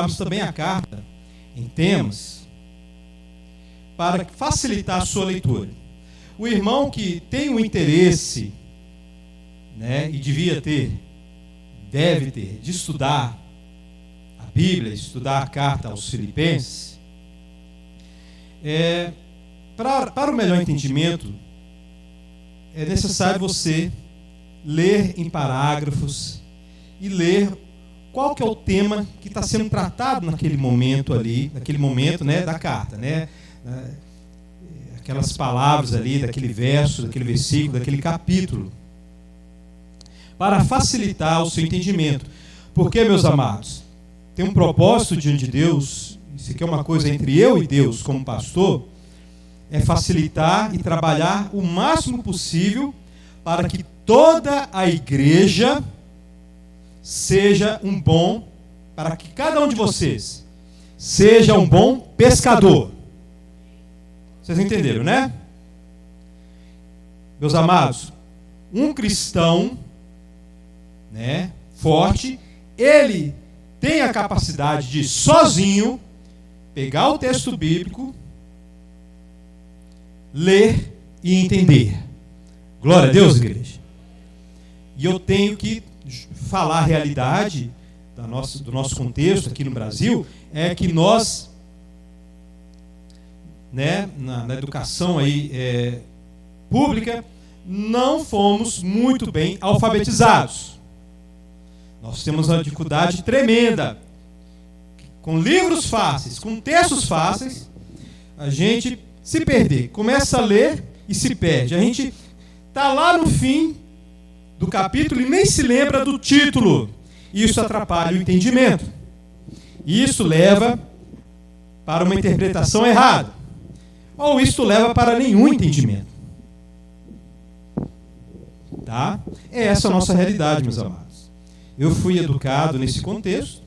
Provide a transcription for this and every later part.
separarmos também a carta em temas para facilitar a sua leitura. O irmão que tem um interesse, né, e deve ter, de estudar a Bíblia, estudar a carta aos Filipenses, para o melhor entendimento, é necessário você ler em parágrafos e ler qual que é o tema que está sendo tratado naquele momento ali, né, da carta, né? Aquelas palavras ali, daquele verso, daquele versículo, daquele capítulo, para facilitar o seu entendimento. Porque, meus amados, tem um propósito diante de Deus, isso aqui é uma coisa entre eu e Deus como pastor, é facilitar e trabalhar o máximo possível para que toda a igreja seja para que cada um de vocês seja um bom pescador. Vocês entenderam, né? Meus amados, um cristão, né, forte, ele tem a capacidade de sozinho pegar o texto bíblico, ler e entender. Glória a Deus, igreja. E eu tenho que falar a realidade do nosso contexto aqui no Brasil, é que nós, né, na educação aí, pública, não fomos muito bem alfabetizados. Nós temos uma dificuldade tremenda. Com livros fáceis, com textos fáceis, a gente se perder. Começa a ler e se perde. A gente está lá no fim do capítulo e nem se lembra do título. Isso atrapalha o entendimento. Isso leva para uma interpretação errada. Ou isso leva para nenhum entendimento. Tá? Essa é a nossa realidade, meus amados. Eu fui educado nesse contexto,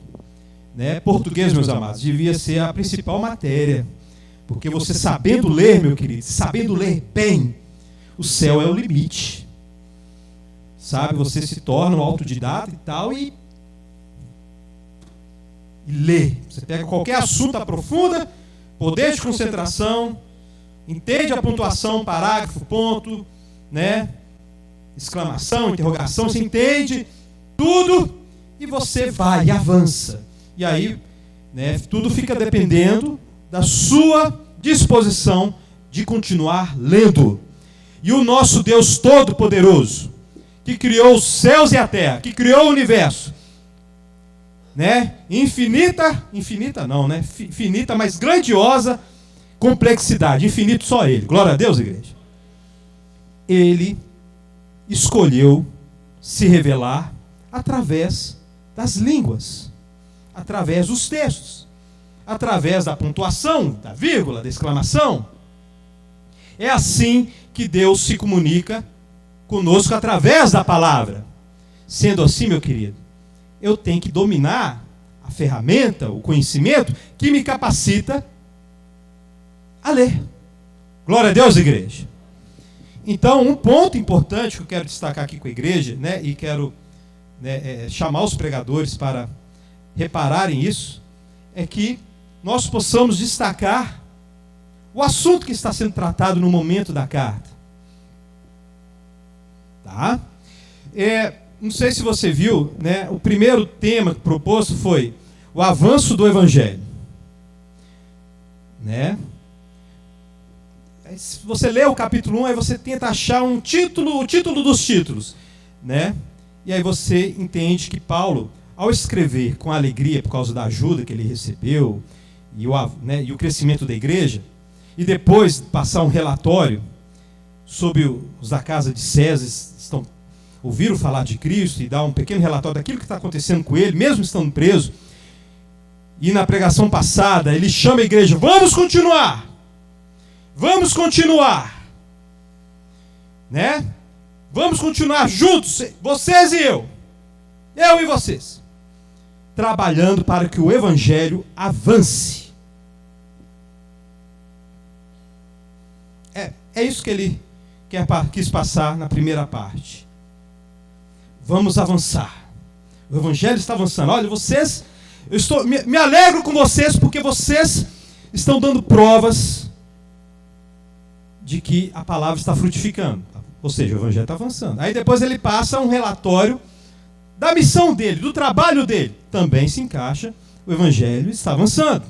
né? Português, meus amados, devia ser a principal matéria. Porque você sabendo ler, meu querido, sabendo ler bem, o céu é o limite. Sabe, você se torna um autodidata e tal, e lê. Você pega qualquer assunto, aprofunda, poder de concentração, entende a pontuação, parágrafo, ponto, né? Exclamação, interrogação, você entende tudo e você vai e avança. E aí, né, tudo fica dependendo da sua disposição de continuar lendo. E o nosso Deus Todo-Poderoso, que criou os céus e a terra, que criou o universo, né? Infinita, mas grandiosa complexidade, infinito só Ele. Glória a Deus, igreja. Ele escolheu se revelar através das línguas, através dos textos, através da pontuação, da vírgula, da exclamação. É assim que Deus se comunica conosco através da palavra. Sendo assim, meu querido, eu tenho que dominar a ferramenta, o conhecimento que me capacita a ler. Glória a Deus, igreja. Então, um ponto importante que eu quero destacar aqui com a igreja, né, e quero, né, chamar os pregadores para repararem isso, é que nós possamos destacar o assunto que está sendo tratado no momento da carta. Tá? Não sei se você viu, né, o primeiro tema proposto foi o avanço do Evangelho. Né? Se você lê o capítulo 1, aí você tenta achar o título dos títulos. Né? E aí você entende que Paulo, ao escrever com alegria por causa da ajuda que ele recebeu e o crescimento da igreja, e depois passar um relatório sobre os da casa de César, ouviram falar de Cristo e dar um pequeno relatório daquilo que está acontecendo com ele, mesmo estando preso. E na pregação passada, ele chama a igreja, vamos continuar, né? Vamos continuar juntos, vocês e eu e vocês, trabalhando para que o Evangelho avance. É isso que ele quis passar na primeira parte. Vamos avançar. O Evangelho está avançando. Olha, vocês Me alegro com vocês porque vocês estão dando provas de que a palavra está frutificando. Ou seja, o evangelho está avançando. Aí depois ele passa um relatório da missão dele, do trabalho dele. Também se encaixa, o evangelho está avançando.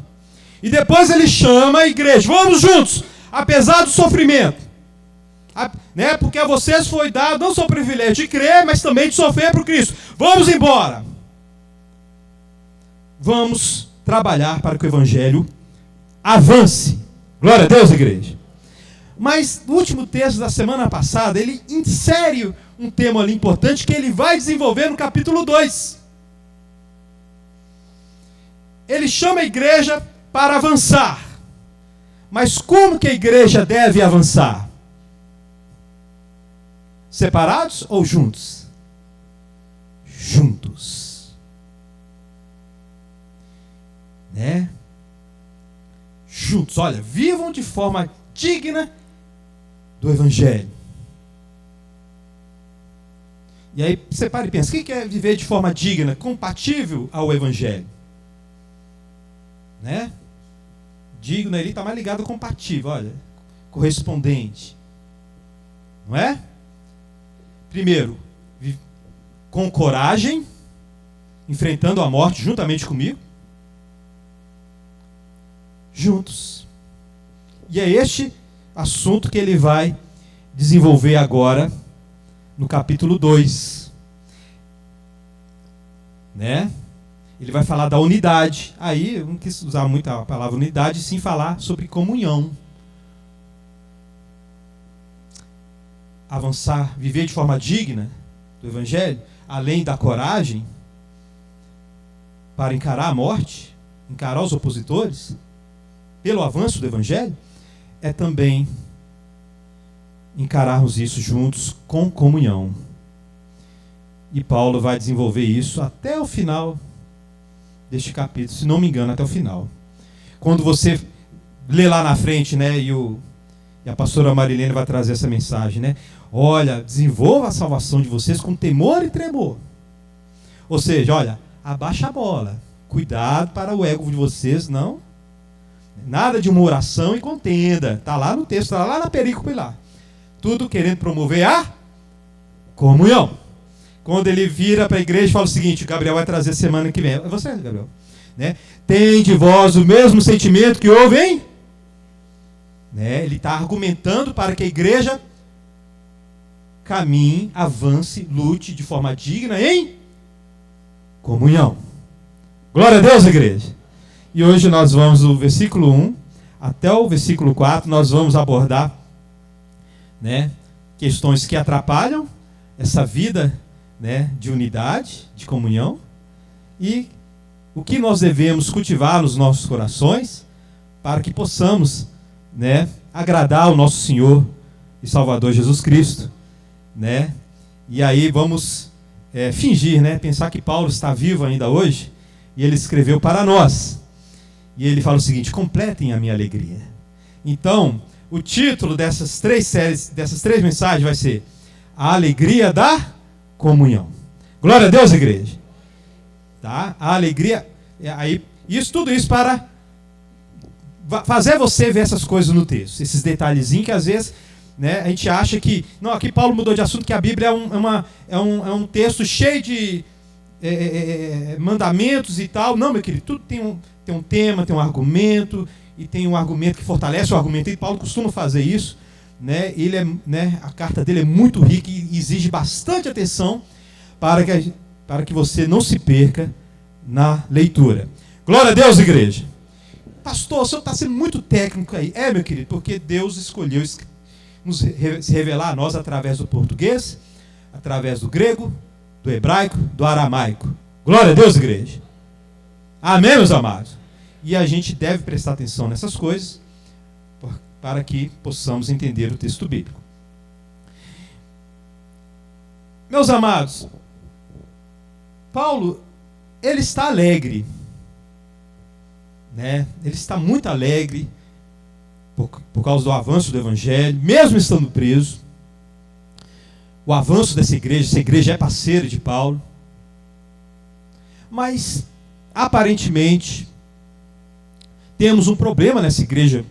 E depois ele chama a igreja, vamos juntos, apesar do sofrimento. Né? Porque a vocês foi dado não só o privilégio de crer, mas também de sofrer por Cristo. Vamos embora. Vamos trabalhar para que o evangelho avance. Glória a Deus, igreja. Mas no último texto da semana passada, ele insere um tema ali importante que ele vai desenvolver no capítulo 2. Ele chama a igreja para avançar. Mas como que a igreja deve avançar? Separados ou juntos? Juntos. Né? Juntos. Olha, vivam de forma digna do evangelho. E aí você para e pensa, o que é viver de forma digna, compatível ao evangelho? Né? Digno ali está mais ligado ao compatível, olha, correspondente. Não é? Primeiro, com coragem, enfrentando a morte juntamente comigo. Juntos. E é este assunto que ele vai desenvolver agora no capítulo 2. Né? Ele vai falar da unidade. Aí eu não quis usar muito a palavra unidade, sim falar sobre comunhão. Avançar, viver de forma digna do evangelho, além da coragem para encarar a morte, encarar os opositores, pelo avanço do evangelho, é também encararmos isso juntos com comunhão. E Paulo vai desenvolver isso até o final deste capítulo, se não me engano, até o final. Quando você lê lá na frente, né, e a pastora Marilene vai trazer essa mensagem, né? Olha, desenvolva a salvação de vocês com temor e tremor. Ou seja, olha, abaixa a bola. Cuidado para o ego de vocês, não. Nada de uma oração e contenda. Está lá no texto, está lá na perícope lá. Tudo querendo promover a comunhão. Quando ele vira para a igreja e fala o seguinte, Gabriel vai trazer semana que vem. É você, Gabriel. Né? Tem de vós o mesmo sentimento que houve, hein? Né? Ele está argumentando para que a igreja caminhe, avance, lute de forma digna em comunhão. Glória a Deus, igreja. E hoje nós vamos do versículo 1 até o versículo 4, nós vamos abordar, né, questões que atrapalham essa vida, né, de unidade, de comunhão, e o que nós devemos cultivar nos nossos corações para que possamos, né, agradar o nosso Senhor e Salvador Jesus Cristo, né? E aí vamos fingir, né, pensar que Paulo está vivo ainda hoje e ele escreveu para nós. E ele fala o seguinte: completem a minha alegria. Então, o título dessas três séries, dessas três mensagens vai ser a alegria da comunhão. Glória a Deus, igreja. Tá? A alegria, aí, tudo isso para fazer você ver essas coisas no texto, esses detalhezinhos que às vezes, né, a gente acha que, não, aqui Paulo mudou de assunto, que a Bíblia é um texto cheio de mandamentos e tal. Não, meu querido, tudo tem um tema, tem um argumento, e tem um argumento que fortalece o argumento, e Paulo costuma fazer isso, né? A carta dele é muito rica e exige bastante atenção para que você não se perca na leitura. Glória a Deus, igreja. Pastor, o senhor está sendo muito técnico aí. Meu querido, porque Deus escolheu se revelar a nós através do português, através do grego, do hebraico, do aramaico. Glória a Deus, igreja. Amém, meus amados? E a gente deve prestar atenção nessas coisas para que possamos entender o texto bíblico. Meus amados, Paulo, ele está alegre, né? Ele está muito alegre por causa do avanço do evangelho, mesmo estando preso. O avanço dessa igreja é parceira de Paulo. Mas aparentemente, temos um problema nessa igreja.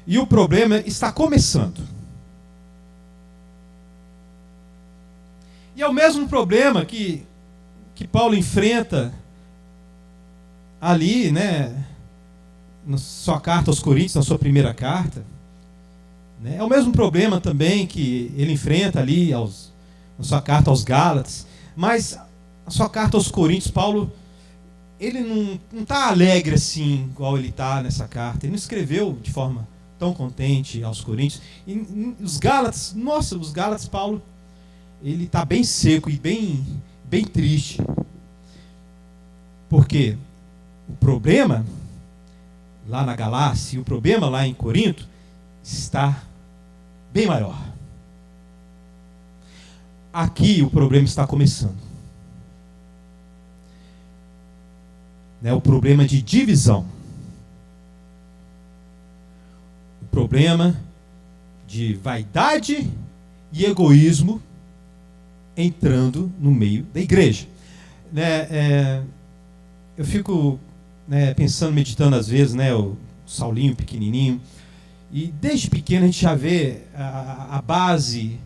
E o problema está começando. E é o mesmo problema que Paulo enfrenta ali, né, na sua carta aos Coríntios, na sua primeira carta. Né? É o mesmo problema também que ele enfrenta ali na sua carta aos Gálatas. Mas a sua carta aos Coríntios, Paulo, ele não está alegre assim, igual ele está nessa carta. Ele não escreveu de forma tão contente aos Coríntios. E os Gálatas, os Gálatas, Paulo, ele está bem seco e bem triste. Por quê? O problema lá na Galácia e o problema lá em Corinto está bem maior. Aqui o problema está começando. Né? O problema de divisão. O problema de vaidade e egoísmo entrando no meio da igreja. Né? Eu fico, né, pensando, meditando às vezes, né, o Saulinho pequenininho, e desde pequeno a gente já vê a base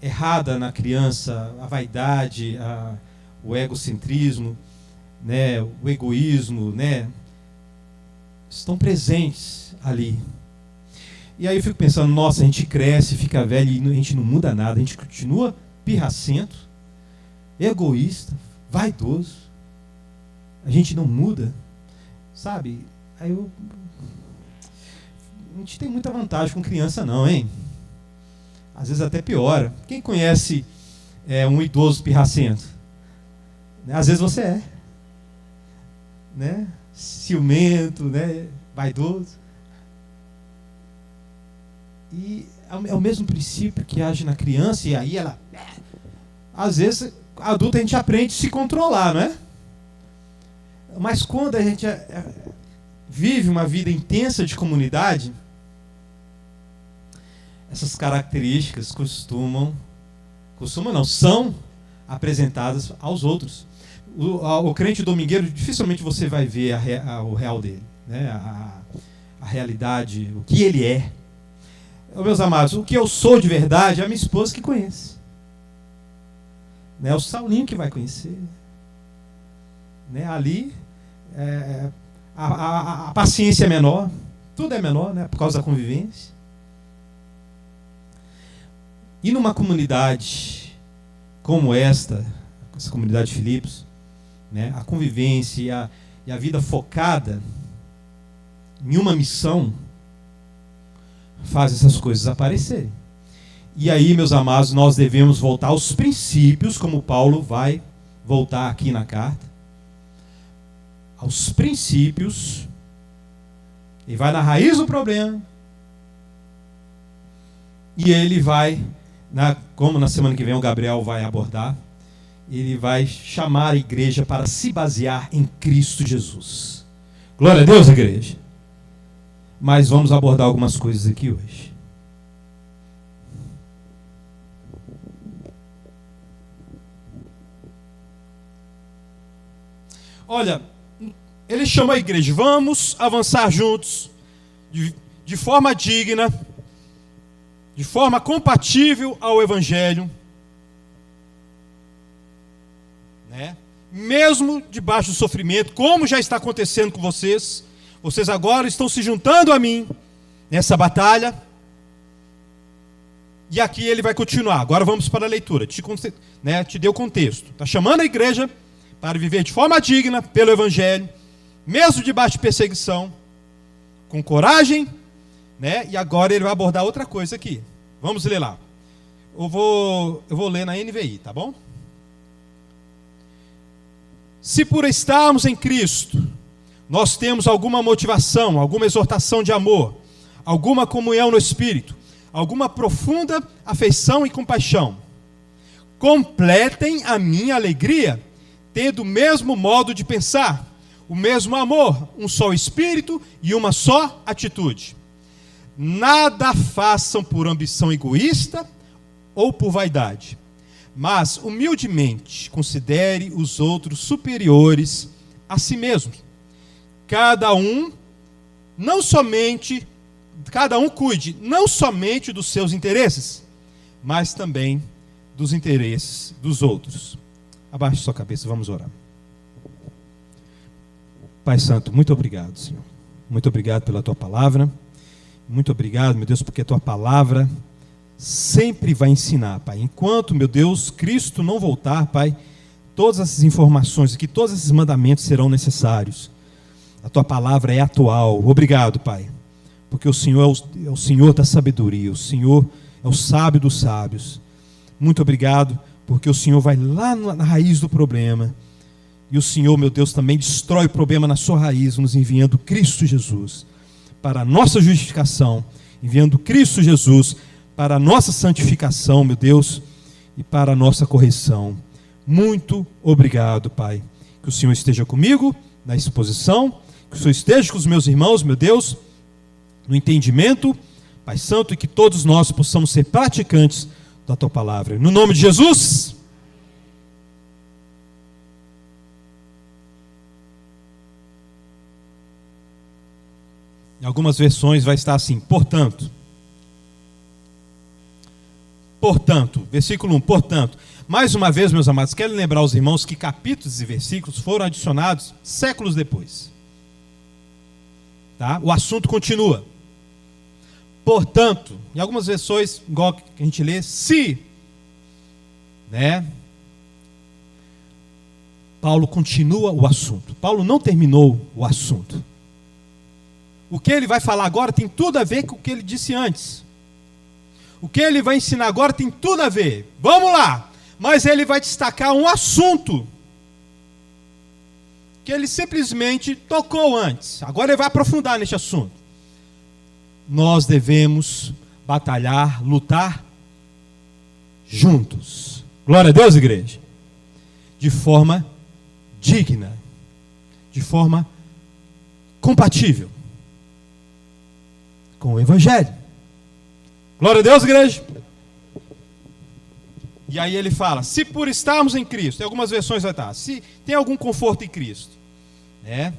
errada na criança, a vaidade, o egocentrismo, né, o egoísmo, né, estão presentes ali. E aí eu fico pensando, nossa, a gente cresce, fica velho e a gente não muda nada, a gente continua pirracento, egoísta, vaidoso. A gente não muda, sabe? A gente tem muita vantagem com criança não, hein? Às vezes até piora. Quem conhece um idoso pirracento? Às vezes você é. Né? Ciumento, né? Vaidoso. E é o mesmo princípio que age na criança, e aí ela... Às vezes, adulta a gente aprende a se controlar, não é? Mas quando a gente vive uma vida intensa de comunidade, essas características são apresentadas aos outros. O crente domingueiro, dificilmente você vai ver o real dele, né? A realidade, o que ele é. Meus amados, o que eu sou de verdade é a minha esposa que conhece. Né? O Saulinho que vai conhecer. Né? Ali, a paciência é menor, tudo é menor, né? Por causa da convivência. E numa comunidade como essa comunidade de Filipos, né? A convivência e a vida focada em uma missão faz essas coisas aparecerem. E aí, meus amados, nós devemos voltar aos princípios, como Paulo vai voltar aqui na carta. Aos princípios. Ele vai na raiz do problema. E ele vai, como na semana que vem o Gabriel vai abordar, ele vai chamar a igreja para se basear em Cristo Jesus. Glória a Deus, igreja. Mas vamos abordar algumas coisas aqui hoje. Olha, ele chama a igreja, vamos avançar juntos, de forma digna, de forma compatível ao Evangelho, né? Mesmo debaixo do sofrimento, como já está acontecendo com vocês. Vocês agora estão se juntando a mim nessa batalha. E aqui ele vai continuar. Agora vamos para a leitura. Te deu contexto. Está chamando a igreja para viver de forma digna pelo Evangelho, mesmo debaixo de perseguição, com coragem, né? E agora ele vai abordar outra coisa aqui. Vamos ler lá. Eu vou ler na NVI, tá bom? Se por estarmos em Cristo, nós temos alguma motivação, alguma exortação de amor, alguma comunhão no Espírito, alguma profunda afeição e compaixão, completem a minha alegria, tendo o mesmo modo de pensar, o mesmo amor, um só Espírito e uma só atitude. Nada façam por ambição egoísta ou por vaidade, mas humildemente considere os outros superiores a si mesmos. Cada um cuide não somente dos seus interesses, mas também dos interesses dos outros. Abaixe sua cabeça, vamos orar. Pai Santo, muito obrigado, Senhor. Muito obrigado pela Tua palavra. Muito obrigado, meu Deus, porque a Tua palavra sempre vai ensinar, Pai. Enquanto, meu Deus, Cristo não voltar, Pai, todas essas informações aqui, todos esses mandamentos serão necessários. A Tua palavra é atual. Obrigado, Pai, porque o Senhor é o Senhor da sabedoria, o Senhor é o sábio dos sábios. Muito obrigado, porque o Senhor vai lá na raiz do problema. E o Senhor, meu Deus, também destrói o problema na sua raiz, nos enviando Cristo Jesus para a nossa justificação, enviando Cristo Jesus para a nossa santificação, meu Deus, e para a nossa correção. Muito obrigado, Pai. Que o Senhor esteja comigo na exposição, que o Senhor esteja com os meus irmãos, meu Deus, no entendimento, Pai Santo, e que todos nós possamos ser praticantes da Tua palavra. No nome de Jesus. Em algumas versões vai estar assim: portanto, versículo 1, portanto. Mais uma vez, meus amados, quero lembrar aos irmãos que capítulos e versículos foram adicionados séculos depois. Tá? O assunto continua. Portanto, em algumas versões, igual que a gente lê, se, né? Paulo continua o assunto. Paulo não terminou o assunto. O que ele vai falar agora tem tudo a ver com o que ele disse antes. O que ele vai ensinar agora tem tudo a ver. Vamos lá! Mas ele vai destacar um assunto que ele simplesmente tocou antes. Agora ele vai aprofundar neste assunto. Nós devemos batalhar, lutar juntos. Glória a Deus, igreja. De forma digna, de forma compatível com o Evangelho. Glória a Deus, igreja. E aí ele fala, se por estarmos em Cristo, em algumas versões vai estar, se tem algum conforto em Cristo, né?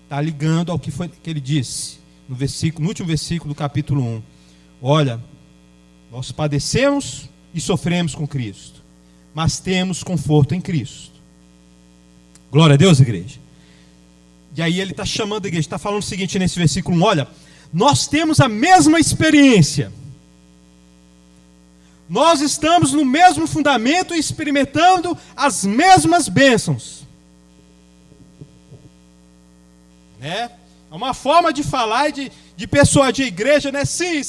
Está ligando ao que ele disse no último versículo do capítulo 1. Olha, nós padecemos e sofremos com Cristo, mas temos conforto em Cristo. Glória a Deus, igreja. E aí ele está chamando a igreja, está falando o seguinte nesse versículo 1, olha, nós temos a mesma experiência. Nós estamos no mesmo fundamento e experimentando as mesmas bênçãos. Né? É uma forma de falar e de persuadir a igreja, né? Sim.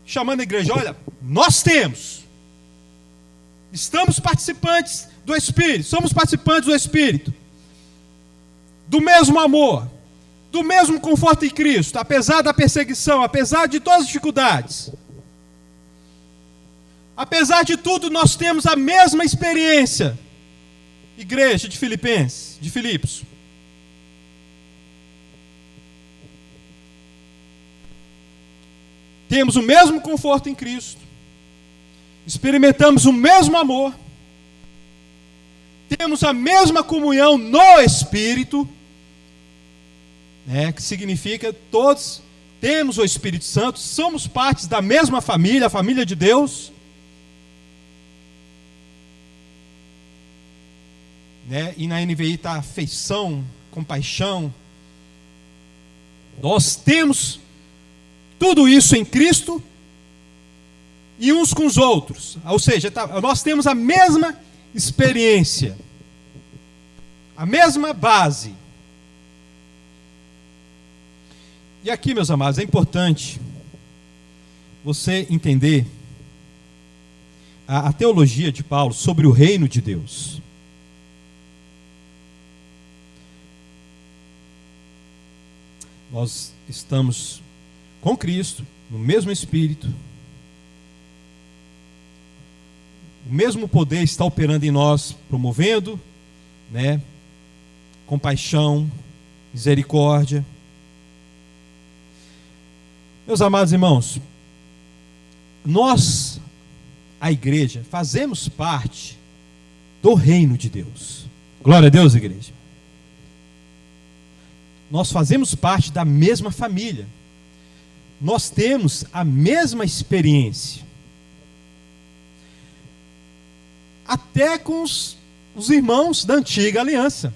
Chamando a igreja, olha, nós temos. Estamos participantes do Espírito, somos participantes do Espírito. Do mesmo amor, do mesmo conforto em Cristo, apesar da perseguição, apesar de todas as dificuldades. Apesar de tudo, nós temos a mesma experiência. Igreja de Filipos. Temos o mesmo conforto em Cristo. Experimentamos o mesmo amor. Temos a mesma comunhão no Espírito. Que significa todos temos o Espírito Santo, somos partes da mesma família, a família de Deus. E na NVI está afeição, compaixão. Nós temos tudo isso em Cristo e uns com os outros. Ou seja, nós temos a mesma experiência, a mesma base. E aqui, meus amados, é importante você entender a teologia de Paulo sobre o reino de Deus. Nós estamos com Cristo, no mesmo Espírito. O mesmo poder está operando em nós, promovendo, compaixão, misericórdia. Meus amados irmãos, nós, a igreja, fazemos parte do reino de Deus. Glória a Deus, igreja. Nós fazemos parte da mesma família. Nós temos a mesma experiência. Até com os irmãos da antiga aliança.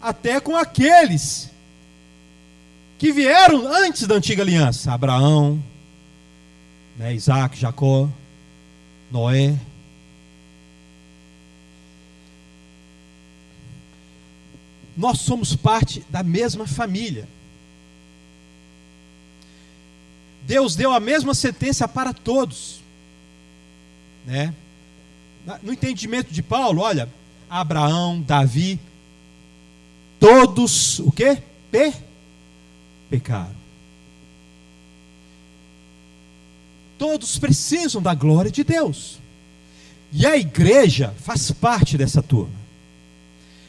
Até com aqueles que vieram antes da antiga aliança. Abraão, Isaac, Jacó, Noé. Nós somos parte da mesma família. Deus deu a mesma sentença para todos. No entendimento de Paulo, olha, Abraão, Davi, todos, o quê? Pecaram. Todos precisam da glória de Deus. E a igreja faz parte dessa turma.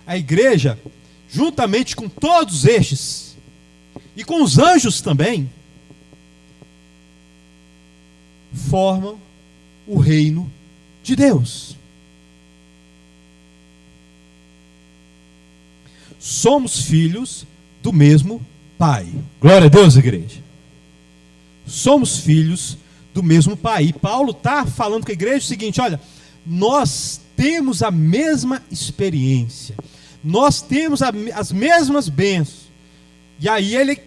A igreja, juntamente com todos estes, e com os anjos também, formam o reino de Deus. Somos filhos do mesmo Pai. Glória a Deus, igreja. Somos filhos do mesmo Pai. E Paulo está falando com a igreja o seguinte: olha, nós temos a mesma experiência. Nós temos as mesmas bênçãos. E aí ele,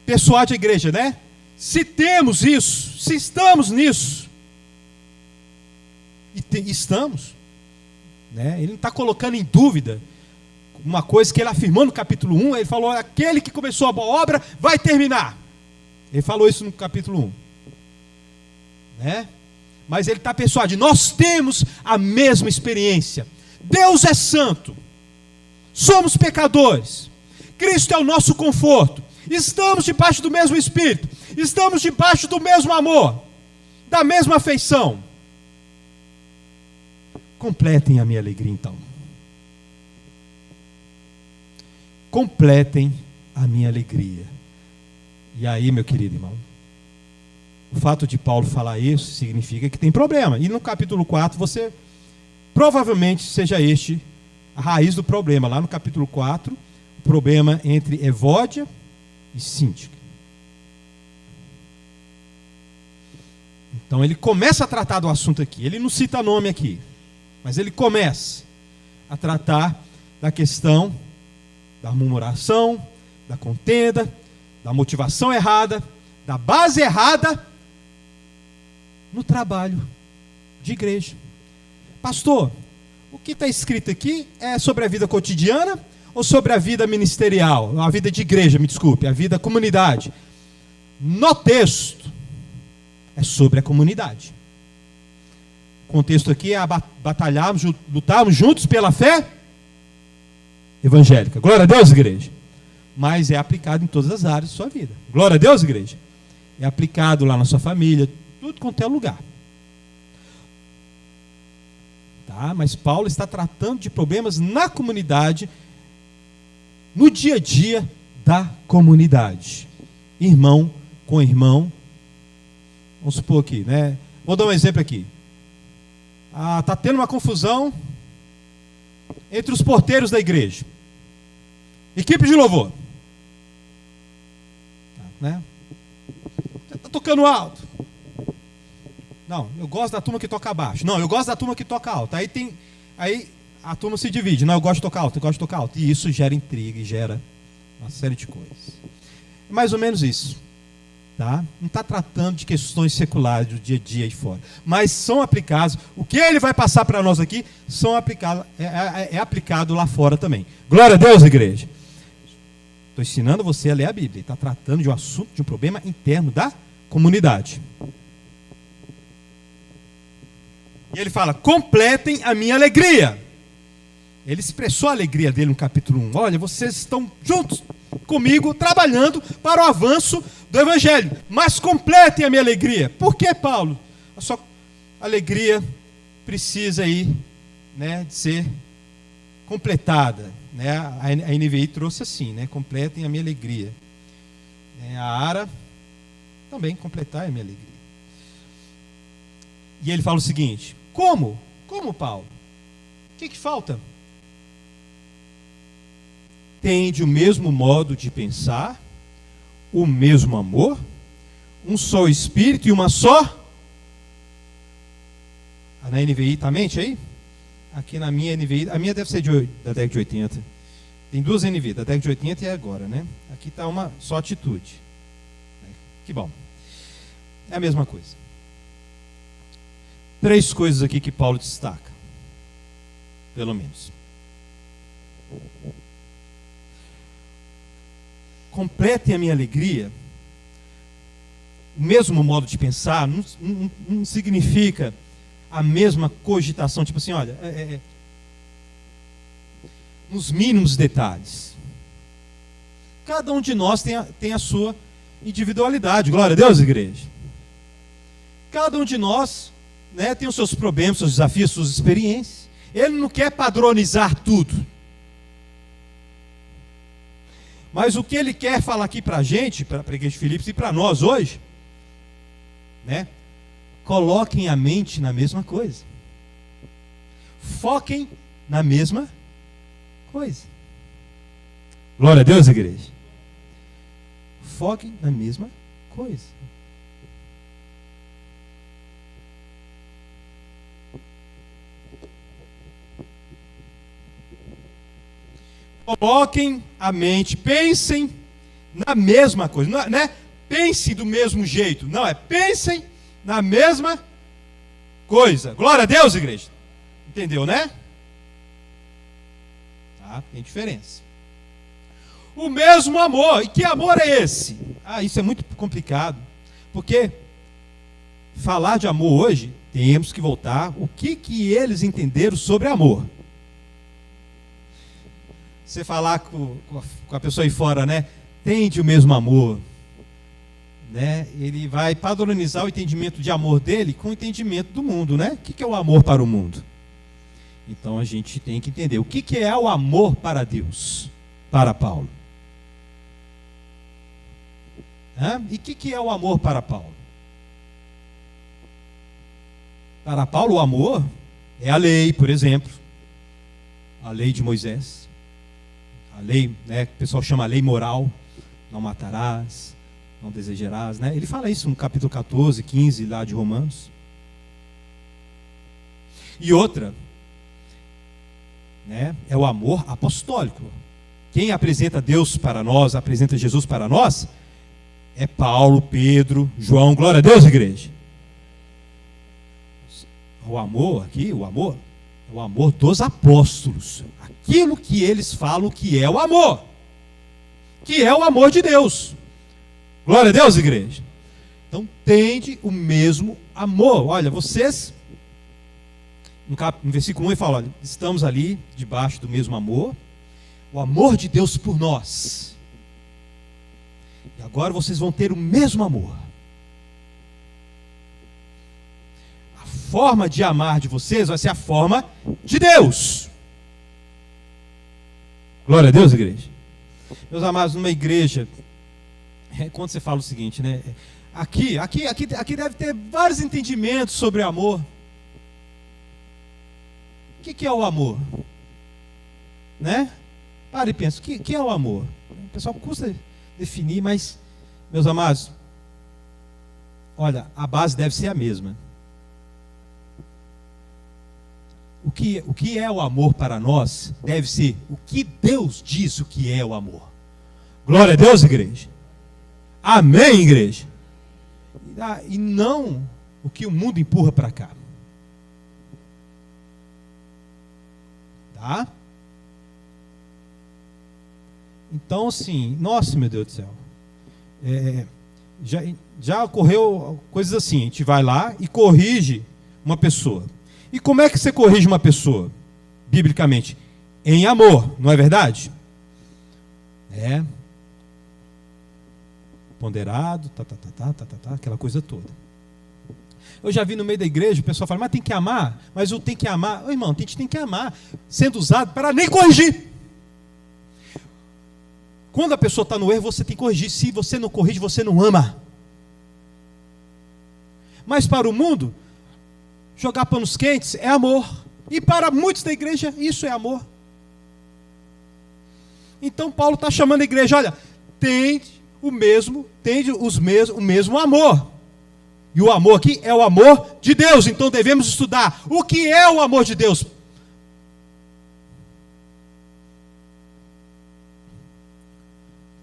persuade a igreja, se temos isso, se estamos nisso, e estamos, ele não está colocando em dúvida uma coisa que ele afirmou no capítulo 1, ele falou, aquele que começou a boa obra vai terminar. Ele falou isso no capítulo 1. Mas ele está persuadido, nós temos a mesma experiência. Deus é santo, somos pecadores, Cristo é o nosso conforto, estamos debaixo do mesmo Espírito, estamos debaixo do mesmo amor, da mesma afeição. Completem a minha alegria então. Completem a minha alegria. E aí, meu querido irmão, o fato de Paulo falar isso significa que tem problema. E no capítulo 4, você provavelmente seja este a raiz do problema. Lá no capítulo 4, o problema entre Evódia e Síntica. Então ele começa a tratar do assunto aqui. Ele não cita nome aqui, mas ele começa a tratar da questão da murmuração, da contenda, da motivação errada, da base errada no trabalho de igreja. Pastor, o que está escrito aqui é sobre a vida cotidiana ou sobre a vida ministerial? A vida de igreja, me desculpe, a vida comunidade. No texto, é sobre a comunidade. O contexto aqui é batalharmos, lutarmos juntos pela fé evangélica. Glória a Deus, igreja. Mas é aplicado em todas as áreas da sua vida. Glória a Deus, igreja. É aplicado lá na sua família, tudo quanto é lugar. Tá? Mas Paulo está tratando de problemas na comunidade, no dia a dia da comunidade. Irmão com irmão. Vamos supor aqui, Vou dar um exemplo aqui. Está tendo uma confusão entre os porteiros da igreja. Equipe de louvor. Você está tocando alto. Não, eu gosto da turma que toca baixo. Não, eu gosto da turma que toca alto. Aí a turma se divide. Não, eu gosto de tocar alto, eu gosto de tocar alto. E isso gera intriga e gera uma série de coisas. É mais ou menos isso. Tá? Não está tratando de questões seculares do dia a dia aí fora. Mas são aplicados. O que ele vai passar para nós aqui é aplicado lá fora também. Glória a Deus, igreja. Estou ensinando você a ler a Bíblia. Está tratando de um assunto, de um problema interno da comunidade. E ele fala, completem a minha alegria. Ele expressou a alegria dele no capítulo 1. Olha, vocês estão juntos comigo, trabalhando para o avanço do Evangelho. Mas completem a minha alegria. Por que, Paulo? A sua alegria precisa aí, de ser completada. A NVI trouxe assim, completem a minha alegria. A Ara também completar a minha alegria. E ele fala o seguinte, como? Como, Paulo? O que falta? tende o mesmo modo de pensar, o mesmo amor, um só Espírito e uma só. Na NVI está a mente aí? Aqui na minha NVI, a minha deve ser da década de 80. Tem duas NVI, da década de 80 e agora, né? Aqui está uma só atitude. Que bom. É a mesma coisa. 3 coisas aqui que Paulo destaca. Pelo menos. Completem a minha alegria. O mesmo modo de pensar não significa a mesma cogitação, tipo assim, olha, nos mínimos detalhes. Cada um de nós tem a sua individualidade. Glória a Deus, igreja. Cada um de nós, né, tem os seus problemas, seus desafios, suas experiências. Ele não quer padronizar tudo. Mas o que ele quer falar aqui para a gente, para a igreja de Filipos e para nós hoje, né? Coloquem a mente na mesma coisa. Foquem na mesma coisa. Glória a Deus, igreja. Foquem na mesma coisa. Coloquem a mente, pensem na mesma coisa. Não é pensem do mesmo jeito. Não, é pensem na mesma coisa. Glória a Deus, igreja. Entendeu, né? Tá? Tem diferença. O mesmo amor. E que amor é esse? Isso é muito complicado. Porque falar de amor hoje, temos que voltar. O que eles entenderam sobre amor? Você falar com a pessoa aí fora, né? Tende o mesmo amor. Né? Ele vai padronizar o entendimento de amor dele com o entendimento do mundo, né? O que é o amor para o mundo? Então a gente tem que entender o que é o amor para Deus, para Paulo. E o que é o amor para Paulo? Para Paulo, o amor é a lei, por exemplo, a lei de Moisés. A lei, né, que o pessoal chama lei moral, não matarás, não desejarás, né? Ele fala isso no capítulo 14, 15 lá de Romanos. E outra, né, é o amor apostólico. Quem apresenta Deus para nós, apresenta Jesus para nós, é Paulo, Pedro, João. Glória a Deus, igreja. O amor aqui, o amor é o amor dos apóstolos. Aquilo que eles falam que é o amor. Que é o amor de Deus. Glória a Deus, igreja. Então, tende o mesmo amor. Olha, vocês, no versículo 1 ele fala, olha, estamos ali debaixo do mesmo amor. O amor de Deus por nós. E agora vocês vão ter o mesmo amor. A forma de amar de vocês vai ser a forma de Deus. Glória a Deus, igreja. Meus amados, numa igreja, quando você fala o seguinte, né? Aqui deve ter vários entendimentos sobre amor. O que é o amor? Né? Para e pensa, o que é o amor? O pessoal custa definir, mas, meus amados, olha, a base deve ser a mesma. O que é o amor para nós deve ser o que Deus diz o que é o amor. Glória a Deus, igreja. Amém, igreja. E não o que o mundo empurra para cá. Tá? Então, assim, nossa, meu Deus do céu. Já ocorreu coisas assim, a gente vai lá e corrige uma pessoa. E como é que você corrige uma pessoa, biblicamente? Em amor, não é verdade? Ponderado, aquela coisa toda. Eu já vi no meio da igreja o pessoal falar, mas tem que amar, mas eu tenho que amar. Ô, irmão, a gente tem que amar, sendo usado para nem corrigir. Quando a pessoa está no erro, você tem que corrigir. Se você não corrige, você não ama. Mas para o mundo, jogar panos quentes é amor. E para muitos da igreja, isso é amor. Então Paulo está chamando a igreja, olha, tende o mesmo amor. E o amor aqui é o amor de Deus. Então devemos estudar o que é o amor de Deus.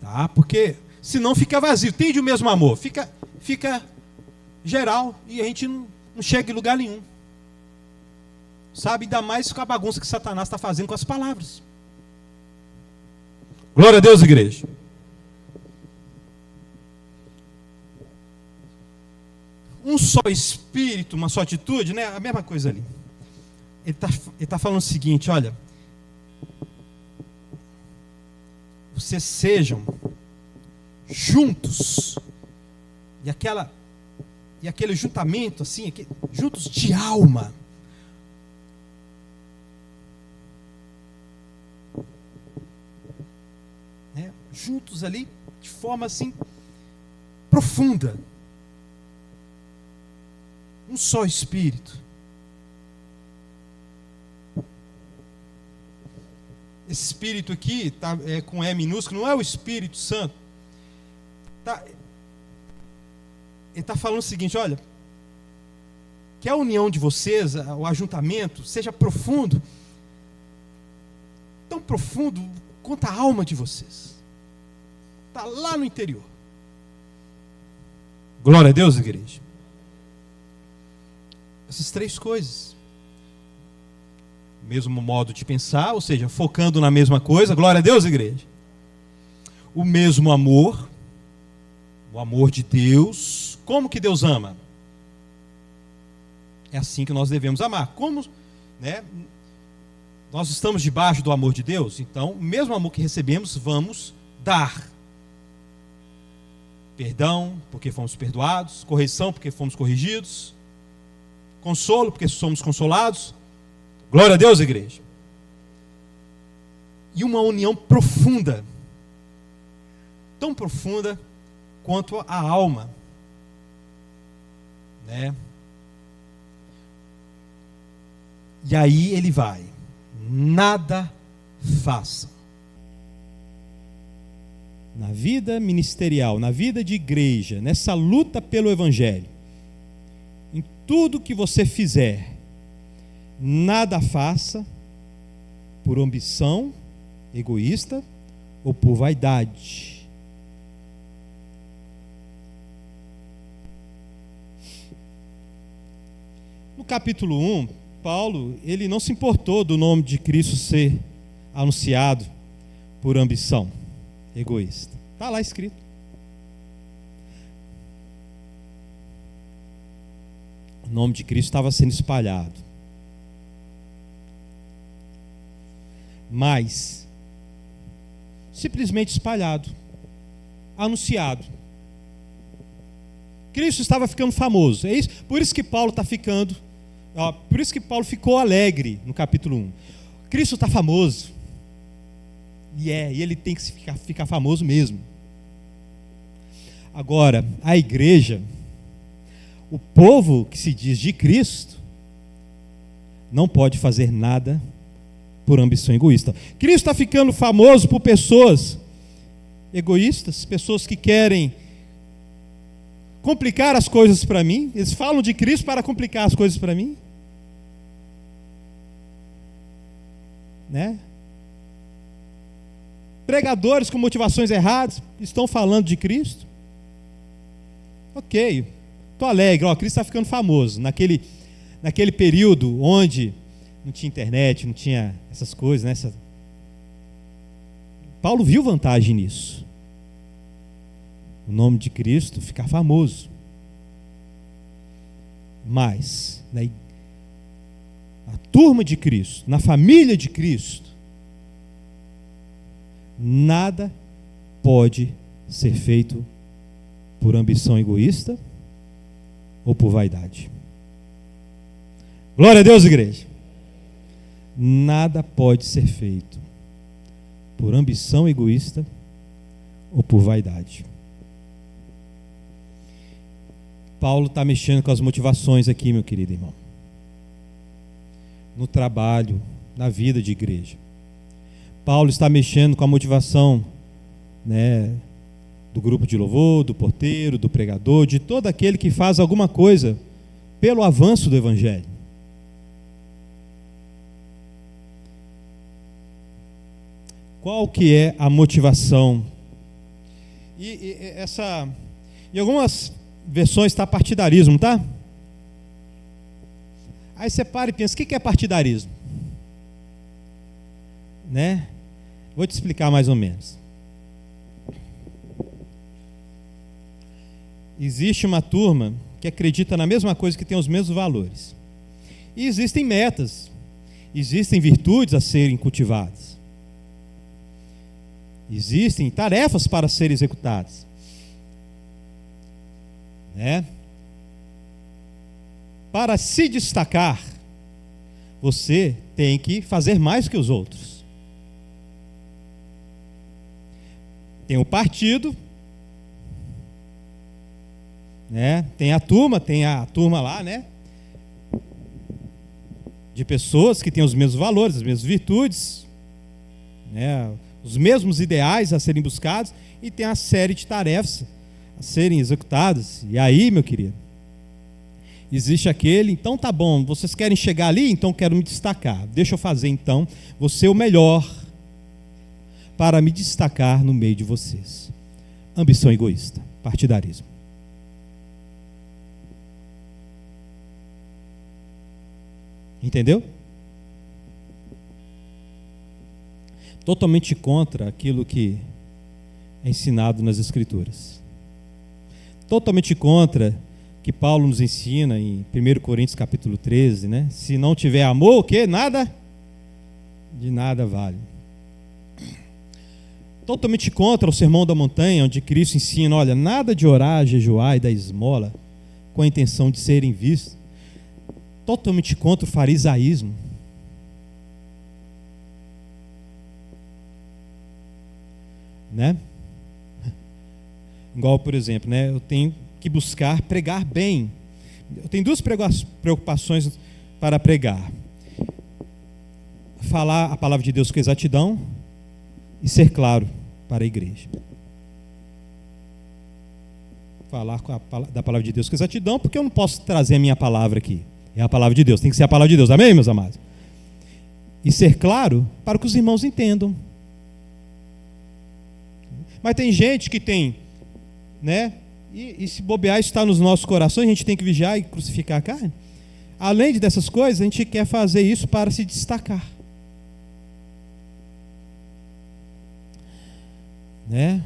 Tá? Porque senão fica vazio. Tende o mesmo amor. Fica geral e a gente não chega em lugar nenhum. Sabe? Ainda mais com a bagunça que Satanás está fazendo com as palavras. Glória a Deus, igreja. Um só espírito, uma só atitude, né? A mesma coisa ali. Ele tá falando o seguinte, olha. Vocês sejam juntos. E aquele juntamento, assim, juntos de alma. Né? Juntos ali, de forma assim, profunda. Um só Espírito. Esse Espírito aqui, com E minúsculo, não é o Espírito Santo. Ele está falando o seguinte, olha, que a união de vocês, o ajuntamento, seja profundo, tão profundo quanto a alma de vocês. Está lá no interior. Glória a Deus, igreja. Essas três coisas. Mesmo modo de pensar, ou seja, focando na mesma coisa. Glória a Deus, igreja. O mesmo amor. O amor de Deus. Como que Deus ama? É assim que nós devemos amar. Como, né? Nós estamos debaixo do amor de Deus, então, o mesmo amor que recebemos, vamos dar. Perdão, porque fomos perdoados. Correção, porque fomos corrigidos. Consolo, porque somos consolados. Glória a Deus, igreja. E uma união profunda. Tão profunda quanto a alma. Né? E aí ele vai. Nada façam. Na vida ministerial, na vida de igreja, nessa luta pelo Evangelho, em tudo que você fizer, nada faça por ambição egoísta ou por vaidade. No capítulo 1, Paulo, ele não se importou do nome de Cristo ser anunciado por ambição egoísta. Está lá escrito. O nome de Cristo estava sendo espalhado. Mas, simplesmente espalhado, anunciado. Cristo estava ficando famoso. É isso? Por isso que Paulo está ficando. Por isso que Paulo ficou alegre no capítulo 1. Cristo está famoso. E ele tem que ficar famoso mesmo. Agora, a igreja, o povo que se diz de Cristo, não pode fazer nada por ambição egoísta. Cristo está ficando famoso por pessoas egoístas, pessoas que querem complicar as coisas para mim. Eles falam de Cristo para complicar as coisas para mim. Né? Pregadores com motivações erradas estão falando de Cristo. Ok, estou alegre. Cristo está ficando famoso. Naquele período onde não tinha internet, não tinha essas coisas, né? Paulo viu vantagem nisso. O nome de Cristo ficar famoso. Mas na turma de Cristo, na família de Cristo, nada pode ser feito por ambição egoísta ou por vaidade. Glória a Deus, igreja. Nada pode ser feito por ambição egoísta ou por vaidade. Paulo está mexendo com as motivações aqui, meu querido irmão. No trabalho, na vida de igreja. Paulo está mexendo com a motivação, né, do grupo de louvor, do porteiro, do pregador, de todo aquele que faz alguma coisa pelo avanço do evangelho. Qual que é a motivação? Em algumas versões está partidarismo, tá? Aí você para e pensa, o que é partidarismo? Né? Vou te explicar mais ou menos. Existe uma turma que acredita na mesma coisa, que tem os mesmos valores. E existem metas, existem virtudes a serem cultivadas. Existem tarefas para serem executadas. Né? Para se destacar, você tem que fazer mais que os outros. Tem o partido, né? Tem a turma lá, né? De pessoas que têm os mesmos valores, as mesmas virtudes, né? Os mesmos ideais a serem buscados, e tem a série de tarefas a serem executadas. E aí, meu querido, existe aquele, então tá bom, vocês querem chegar ali, então quero me destacar. Deixa eu fazer então, vou ser o melhor para me destacar no meio de vocês. Ambição egoísta, partidarismo. Entendeu? Totalmente contra aquilo que é ensinado nas Escrituras. Totalmente contra que Paulo nos ensina em 1 Coríntios capítulo 13, né? Se não tiver amor, o quê? Nada? De nada vale. Totalmente contra o Sermão da Montanha, onde Cristo ensina, olha, nada de orar, jejuar e dar esmola com a intenção de serem vistos. Totalmente contra o farisaísmo. Né? Igual, por exemplo, né? Eu tenho que buscar pregar bem. Eu tenho duas preocupações para pregar: falar a palavra de Deus com exatidão e ser claro para a igreja. Falar da palavra de Deus com exatidão, porque eu não posso trazer a minha palavra aqui. É a palavra de Deus, tem que ser a palavra de Deus. Amém, meus amados? E ser claro para que os irmãos entendam. Mas tem gente que tem, né? E se bobear, isso está nos nossos corações, a gente tem que vigiar e crucificar a carne. Além dessas coisas, a gente quer fazer isso para se destacar. Né?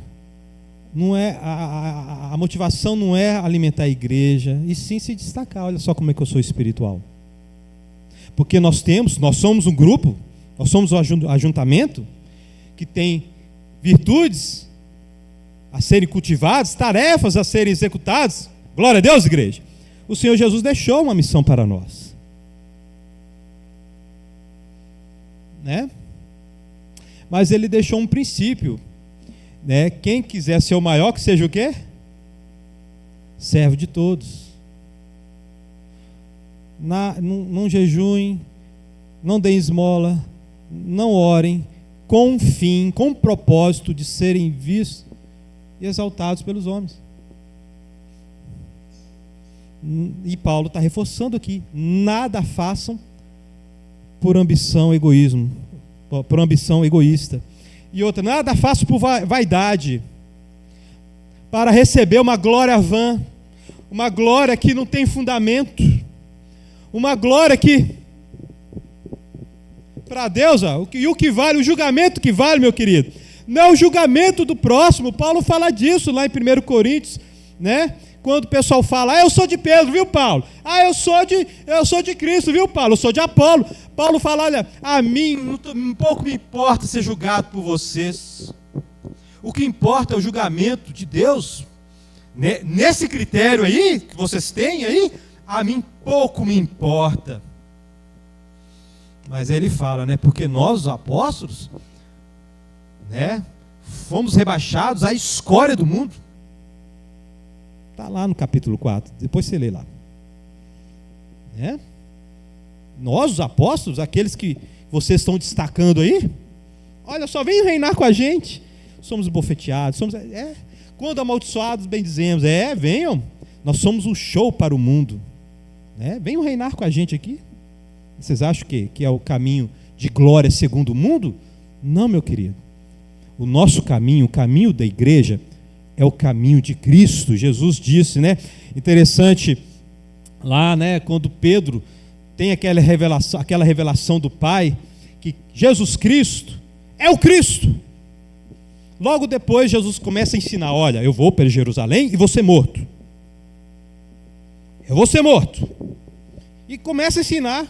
Não é, a motivação não é alimentar a igreja, e sim se destacar. Olha só como é que eu sou espiritual. Porque nós somos um grupo, nós somos um ajuntamento que tem virtudes a serem cultivadas, tarefas a serem executadas. Glória a Deus, igreja. O Senhor Jesus deixou uma missão para nós. Né? Mas Ele deixou um princípio. Né? Quem quiser ser o maior, que seja o quê? Servo de todos. Não jejuem, não deem esmola, não orem, com fim, com propósito de serem vistos e exaltados pelos homens. E Paulo está reforçando aqui: nada façam por ambição egoísta. E outra, nada façam por vaidade, para receber uma glória vã, uma glória que não tem fundamento, uma glória que, para Deus, o que vale, o julgamento que vale, meu querido, não é o julgamento do próximo. Paulo fala disso lá em 1 Coríntios, né? Quando o pessoal fala, eu sou de Pedro, viu, Paulo? Eu sou de Cristo, viu, Paulo? Eu sou de Apolo. Paulo fala, olha, a mim um pouco me importa ser julgado por vocês. O que importa é o julgamento de Deus. Nesse critério aí, que vocês têm aí, a mim pouco me importa. Mas ele fala, né? Porque nós, os apóstolos, né, fomos rebaixados à escória do mundo. Está lá no capítulo 4, depois você lê lá. Né? Nós, os apóstolos, aqueles que vocês estão destacando aí, Olha só, vem reinar com a gente. Somos bofeteados, quando amaldiçoados, bem dizemos, venham, nós somos um show para o mundo. Venham reinar com a gente aqui. Vocês acham que é o caminho de glória segundo o mundo? Não, meu querido. O nosso caminho, o caminho da igreja, é o caminho de Cristo. Jesus disse, interessante, lá, quando Pedro tem aquela revelação do Pai, que Jesus Cristo é o Cristo. Logo depois Jesus começa a ensinar, olha, eu vou para Jerusalém e vou ser morto. Eu vou ser morto. E começa a ensinar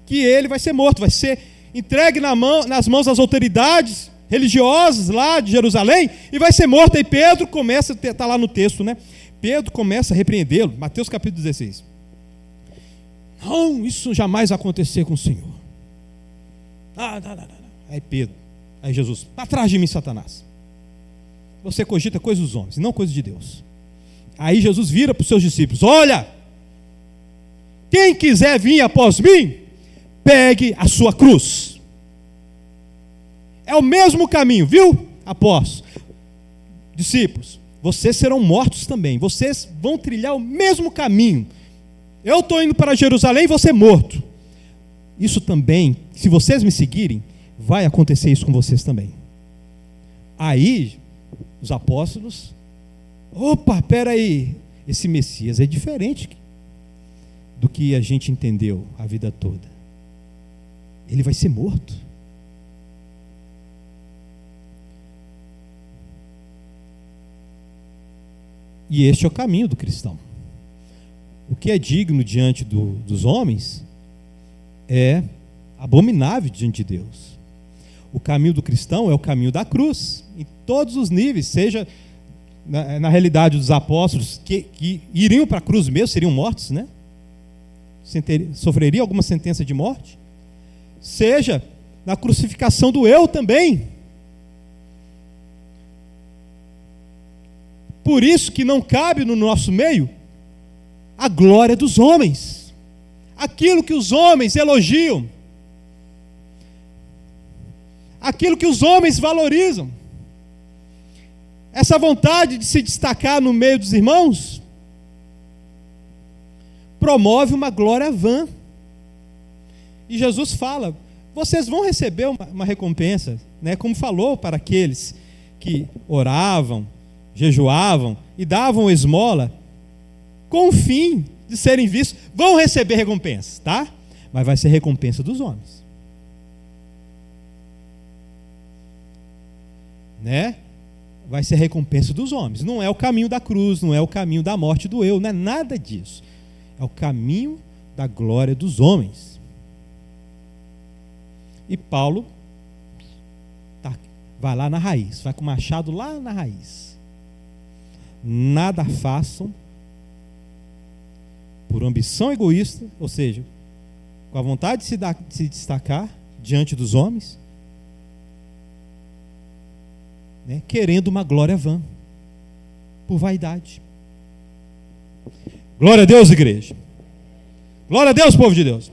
que ele vai ser morto, vai ser entregue nas mãos das autoridades religiosas lá de Jerusalém e vai ser morto. E Pedro começa, está lá no texto, Pedro começa a repreendê-lo, Mateus capítulo 16. Não, isso jamais vai acontecer com o Senhor. Não. Aí Jesus, atrás de mim, Satanás. Você cogita coisas dos homens, não coisas de Deus. Aí Jesus vira para os seus discípulos, olha, quem quiser vir após mim, pegue a sua cruz. É o mesmo caminho, viu? Apóstolos, discípulos, vocês serão mortos também. Vocês vão trilhar o mesmo caminho. Eu estou indo para Jerusalém e vou ser morto. Isso também, se vocês me seguirem, vai acontecer isso com vocês também. Aí, os apóstolos, opa, peraí, esse Messias é diferente do que a gente entendeu a vida toda. Ele vai ser morto. E este é o caminho do cristão. O que é digno diante dos homens é abominável diante de Deus. O caminho do cristão é o caminho da cruz, em todos os níveis, seja na realidade dos apóstolos que iriam para a cruz mesmo, seriam mortos, sofreriam alguma sentença de morte, seja na crucificação do eu também. Por isso que não cabe no nosso meio a glória dos homens, aquilo que os homens elogiam, aquilo que os homens valorizam. Essa vontade de se destacar no meio dos irmãos promove uma glória vã. E Jesus fala, vocês vão receber uma recompensa, como falou para aqueles que oravam, jejuavam e davam esmola com o fim de serem vistos. Vão receber recompensa, tá? Mas vai ser recompensa dos homens. Vai ser recompensa dos homens. Não é o caminho da cruz, não é o caminho da morte do eu, não é nada disso. É o caminho da glória dos homens. E Paulo vai lá na raiz, vai com o machado lá na raiz. Nada façam por ambição egoísta, ou seja, com a vontade de se destacar diante dos homens, querendo uma glória vã, por vaidade. Glória a Deus, igreja. Glória a Deus, povo de Deus.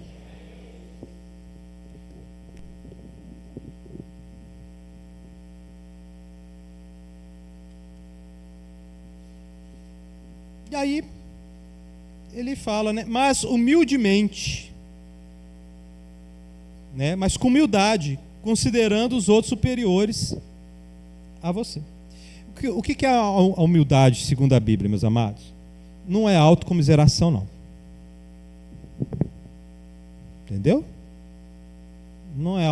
E aí, ele fala, mas humildemente, mas com humildade, considerando os outros superiores a você. O que é a humildade, segundo a Bíblia, meus amados? Não é autocomiseração, não. Entendeu? Não é.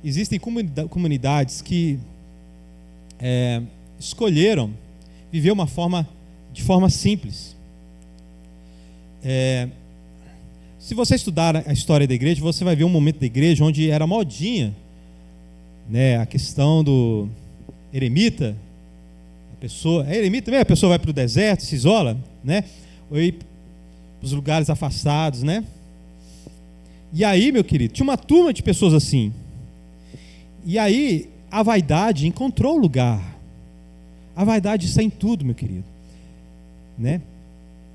Existem comunidades que escolheram viver de forma simples. Se você estudar a história da igreja, você vai ver um momento da igreja onde era modinha, a questão do eremita. Eremita mesmo, a pessoa vai para o deserto, se isola, ou ir para os lugares afastados, E aí, meu querido, tinha uma turma de pessoas assim. E aí, a vaidade encontrou lugar. A vaidade está em tudo, meu querido.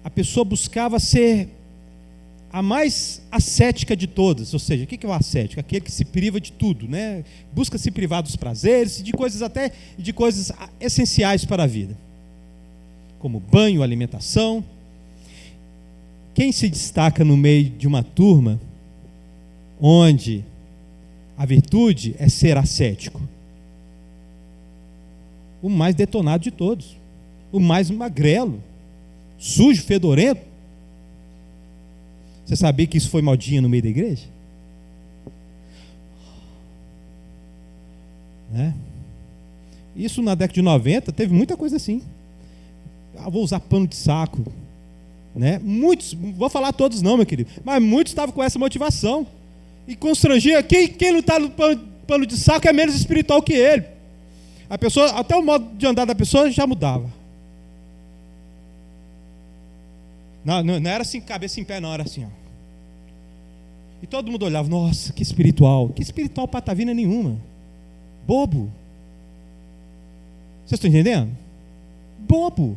A pessoa buscava ser a mais ascética de todas. Ou seja, o que é o ascético? Aquele que se priva de tudo, né? Busca se privar dos prazeres e de coisas essenciais para a vida, como banho, alimentação. Quem se destaca no meio de uma turma onde a virtude é ser ascético? O mais detonado de todos, o mais magrelo, sujo, fedorento. Você sabia que isso foi modinha no meio da igreja? Né? Isso na década de 90 teve muita coisa assim. Vou usar pano de saco, né? Muitos, não vou falar todos não, meu querido, mas muitos estavam com essa motivação e constrangia. Quem não está no pano de saco é menos espiritual que ele. A pessoa, até o modo de andar da pessoa já mudava. Não era assim, cabeça em pé, não, era assim, ó. E todo mundo olhava, nossa, que espiritual. Que espiritual patavina nenhuma. Bobo. Vocês estão entendendo? Bobo.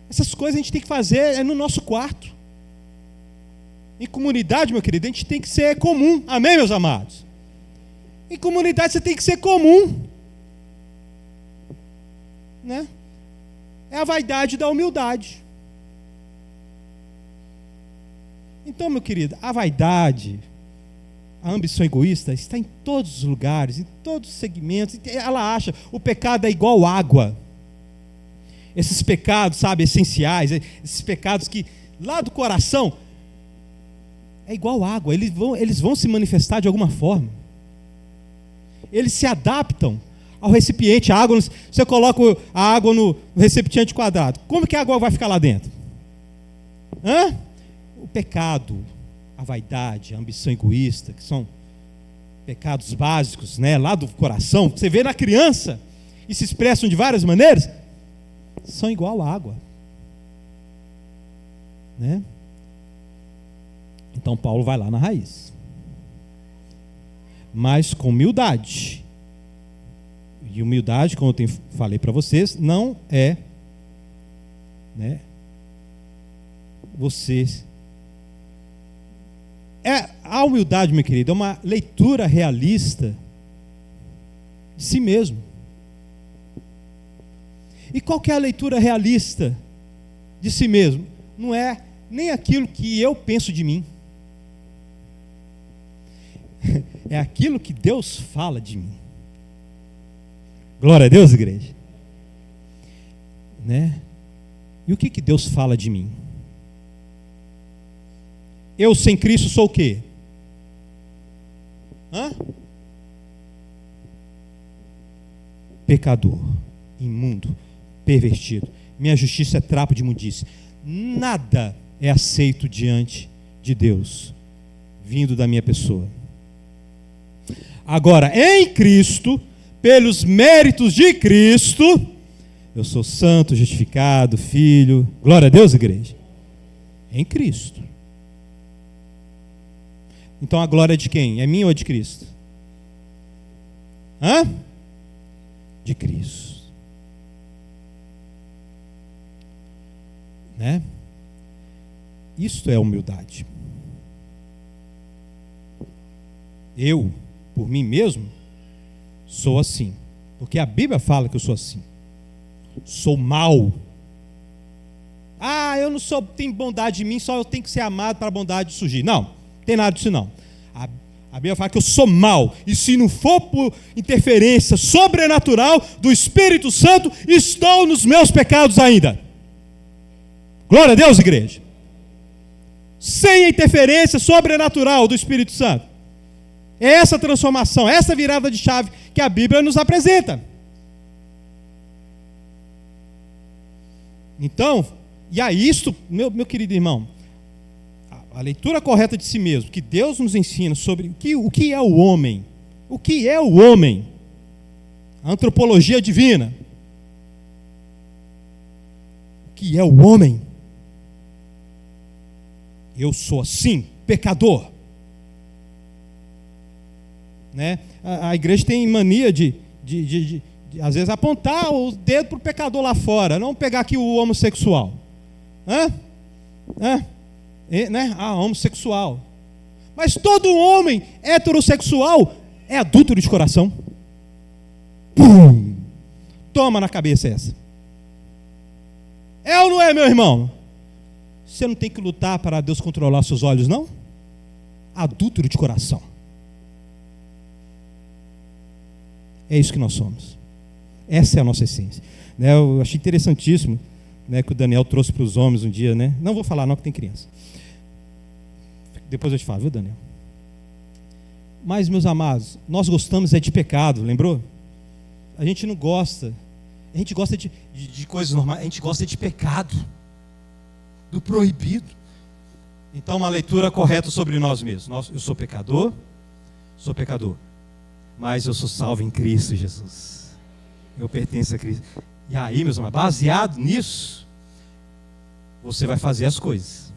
Essas coisas a gente tem que fazer no nosso quarto. Em comunidade, meu querido, a gente tem que ser comum. Amém, meus amados? Em comunidade você tem que ser comum. Né? É a vaidade da humildade. Então, meu querido, a vaidade, a ambição egoísta está em todos os lugares, em todos os segmentos. Ela acha o pecado é igual água. Esses pecados, sabe, essenciais, esses pecados que lá do coração é igual água. Eles vão se manifestar de alguma forma. Eles se adaptam ao recipiente. A água, você coloca a água no recipiente quadrado. Como que a água vai ficar lá dentro? O pecado, a vaidade, a ambição egoísta, que são pecados básicos, né, lá do coração, que você vê na criança e se expressam de várias maneiras, são igual à água. Né? Então Paulo vai lá na raiz. Mas com humildade. E humildade, como eu falei para vocês, não é, né, vocês. A humildade, meu querido, é uma leitura realista de si mesmo. E qual que é a leitura realista de si mesmo? Não é nem aquilo que eu penso de mim. É aquilo que Deus fala de mim. Glória a Deus, igreja. Né? E o que Deus fala de mim? Eu sem Cristo sou o quê? Pecador, imundo, pervertido. Minha justiça é trapo de imundície. Nada é aceito diante de Deus, vindo da minha pessoa. Agora, em Cristo, pelos méritos de Cristo, eu sou santo, justificado, filho. Glória a Deus, igreja. Em Cristo. Então a glória é de quem? É minha ou é de Cristo? De Cristo. Né? Isto é humildade. Eu, por mim mesmo, sou assim. Porque a Bíblia fala que eu sou assim. Sou mau. Eu não sou, tem bondade em mim, só eu tenho que ser amado para a bondade surgir. Não, tem nada disso não. A Bíblia fala que eu sou mau. E se não for por interferência sobrenatural do Espírito Santo, estou nos meus pecados ainda. Glória a Deus, igreja. Sem a interferência sobrenatural do Espírito Santo. É essa transformação, essa virada de chave que a Bíblia nos apresenta. Então, e a isto, meu querido irmão, a leitura correta de si mesmo, que Deus nos ensina sobre o que é o homem. O que é o homem? A antropologia divina. O que é o homem? Eu sou assim, pecador. Né? A igreja tem mania de às vezes apontar o dedo para o pecador lá fora, não pegar aqui o homossexual. homossexual. Mas todo homem heterossexual é adúltero de coração. Pum! Toma na cabeça essa. É ou não é, meu irmão? Você não tem que lutar para Deus controlar seus olhos, não? Adúltero de coração. É isso que nós somos. Essa é a nossa essência. Eu achei interessantíssimo, que o Daniel trouxe para os homens um dia. Não vou falar não, que tem criança. Depois eu te falo, viu, Daniel? Mas, meus amados, nós gostamos de pecado, lembrou? A gente não gosta. A gente gosta de coisas normais. A gente gosta de pecado, do proibido. Então, uma leitura correta sobre nós mesmos. Eu sou pecador, mas eu sou salvo em Cristo Jesus. Eu pertenço a Cristo. E aí, meus amados, baseado nisso, você vai fazer as coisas.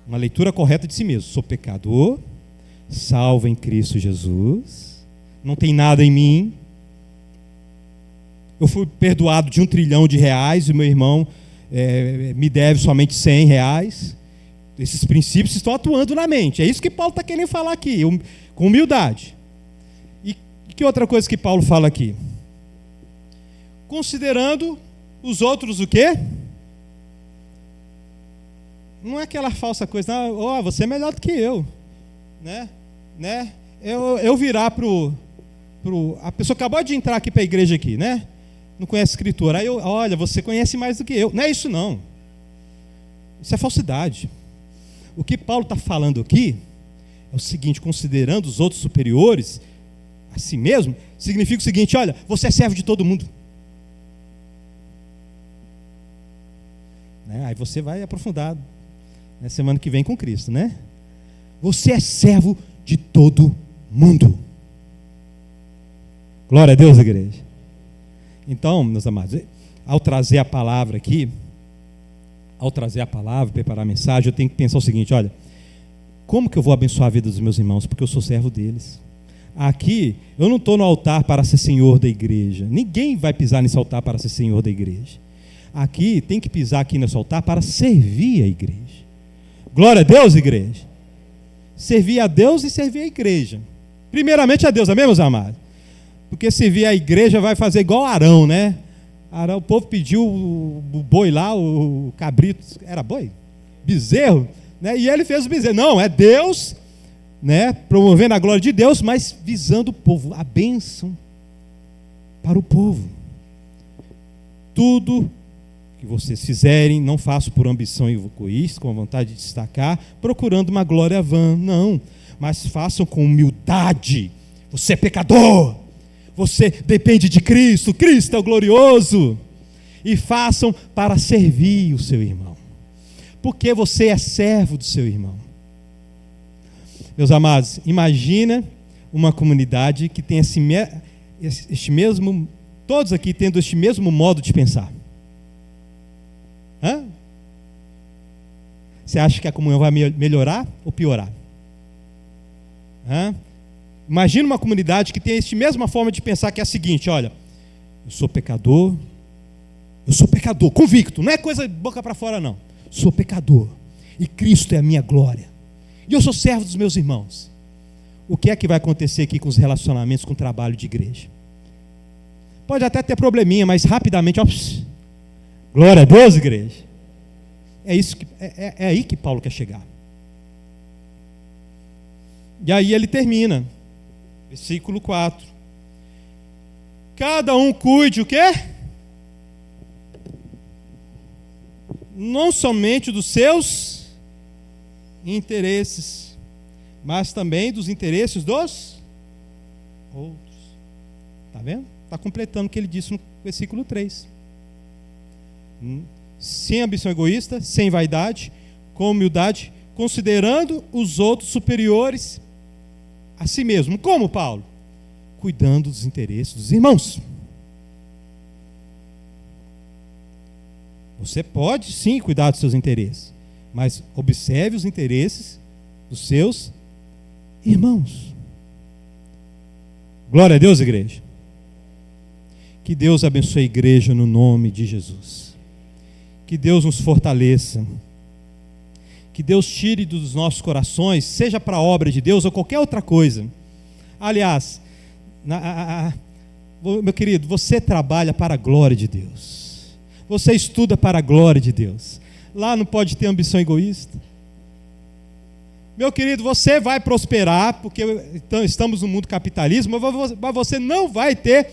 Uma leitura correta de si mesmo. Sou pecador, salvo em Cristo Jesus. Não tem nada em mim. Eu fui perdoado de R$1 trilhão e o meu irmão me deve somente R$100. Esses princípios estão atuando na mente. É isso que Paulo está querendo falar aqui, com humildade. E que outra coisa que Paulo fala aqui? Considerando os outros o quê? Não é aquela falsa coisa, você é melhor do que eu. Eu virar a pessoa acabou de entrar aqui para a igreja aqui, não conhece a escritura. Aí olha, você conhece mais do que eu. Não é isso não. Isso é falsidade. O que Paulo está falando aqui é o seguinte: considerando os outros superiores a si mesmo, significa o seguinte: olha, você é servo de todo mundo. Aí você vai aprofundar na semana que vem com Cristo, Você é servo de todo mundo. Glória a Deus, igreja. Então, meus amados, ao trazer a palavra aqui, preparar a mensagem, eu tenho que pensar o seguinte: olha, como que eu vou abençoar a vida dos meus irmãos? Porque eu sou servo deles. Aqui, eu não estou no altar para ser senhor da igreja. Ninguém vai pisar nesse altar para ser senhor da igreja. Aqui, tem que pisar aqui nesse altar para servir a igreja. Glória a Deus, igreja. Servir a Deus e servir a igreja. Primeiramente a Deus, amém, meus amados? Porque servir a igreja vai fazer igual Arão, Arão, o povo pediu o boi lá, o cabrito, era boi? Bezerro, E ele fez o bezerro. Não, é Deus, promovendo a glória de Deus, mas visando o povo, a bênção para o povo. Tudo que vocês fizerem, não façam por ambição egoísta, com a vontade de destacar, procurando uma glória vã, não, mas façam com humildade. Você é pecador, você depende de Cristo, Cristo é o glorioso, e façam para servir o seu irmão, porque você é servo do seu irmão. Meus amados, imagina uma comunidade que tem este mesmo, todos aqui tendo este mesmo modo de pensar. Você acha que a comunhão vai melhorar ou piorar? Imagina uma comunidade que tem esta mesma forma de pensar, que é a seguinte: olha, eu sou pecador, convicto, não é coisa de boca para fora não, sou pecador, e Cristo é a minha glória, e eu sou servo dos meus irmãos. O que é que vai acontecer aqui com os relacionamentos, com o trabalho de igreja? Pode até ter probleminha, mas rapidamente, glória a Deus, igreja. É aí que Paulo quer chegar. E aí ele termina, versículo 4. Cada um cuide o quê? Não somente dos seus interesses, mas também dos interesses dos outros. Está vendo? Está completando o que ele disse no versículo 3. Sem ambição egoísta, sem vaidade, com humildade, considerando os outros superiores a si mesmo. Como, Paulo? Cuidando dos interesses dos irmãos. Você pode sim cuidar dos seus interesses, mas observe os interesses dos seus irmãos. Glória a Deus, igreja. Que Deus abençoe a igreja no nome de Jesus. Que Deus nos fortaleça. Que Deus tire dos nossos corações, seja para a obra de Deus ou qualquer outra coisa. Aliás, meu querido, você trabalha para a glória de Deus. Você estuda para a glória de Deus. Lá não pode ter ambição egoísta. Meu querido, você vai prosperar, porque então, estamos no mundo capitalismo, mas você não vai ter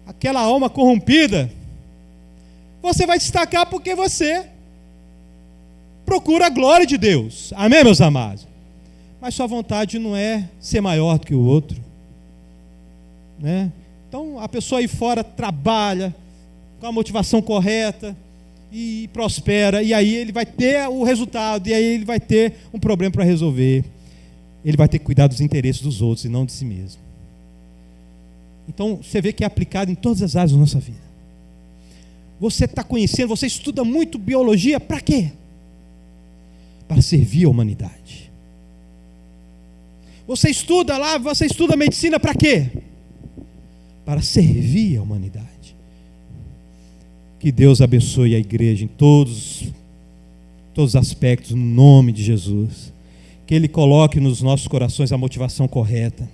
aquela alma corrompida. Você vai destacar porque você procura a glória de Deus. Amém, meus amados? Mas sua vontade não é ser maior do que o outro, né? Então, a pessoa aí fora trabalha com a motivação correta e prospera, e aí ele vai ter o resultado, e aí ele vai ter um problema para resolver. Ele vai ter que cuidar dos interesses dos outros e não de si mesmo. Então, você vê que é aplicado em todas as áreas da nossa vida. Você está conhecendo, você estuda muito biologia, para quê? Para servir a humanidade. Você estuda medicina, para quê? Para servir a humanidade. Que Deus abençoe a igreja em todos os aspectos, no nome de Jesus. Que Ele coloque nos nossos corações a motivação correta.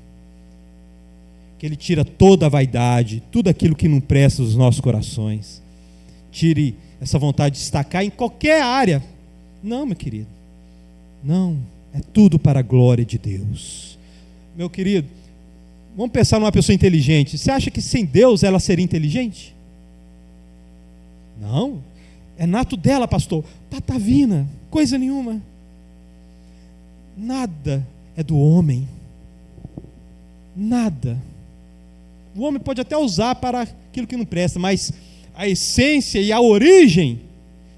Que Ele tira toda a vaidade, tudo aquilo que não presta dos nossos corações. Tire essa vontade de destacar em qualquer área. Não, meu querido. Não, é tudo para a glória de Deus. Meu querido, vamos pensar numa pessoa inteligente. Você acha que sem Deus ela seria inteligente? Não, é nato dela, pastor. Patavina, coisa nenhuma. Nada é do homem. Nada. O homem pode até usar para aquilo que não presta, mas a essência e a origem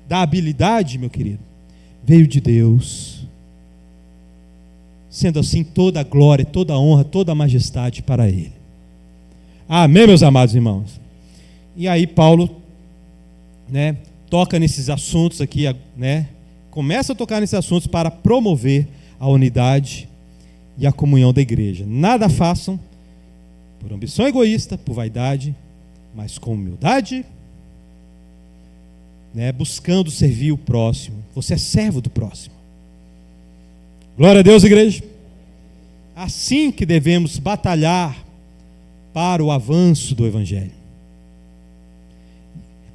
da habilidade, meu querido, veio de Deus. Sendo assim, toda a glória, toda a honra, toda a majestade para Ele. Amém, meus amados irmãos? E aí Paulo, toca nesses assuntos aqui, começa a tocar nesses assuntos para promover a unidade e a comunhão da igreja. Nada façam por ambição egoísta, por vaidade, mas com humildade, buscando servir o próximo. Você é servo do próximo. Glória a Deus, igreja. Assim que devemos batalhar para o avanço do Evangelho.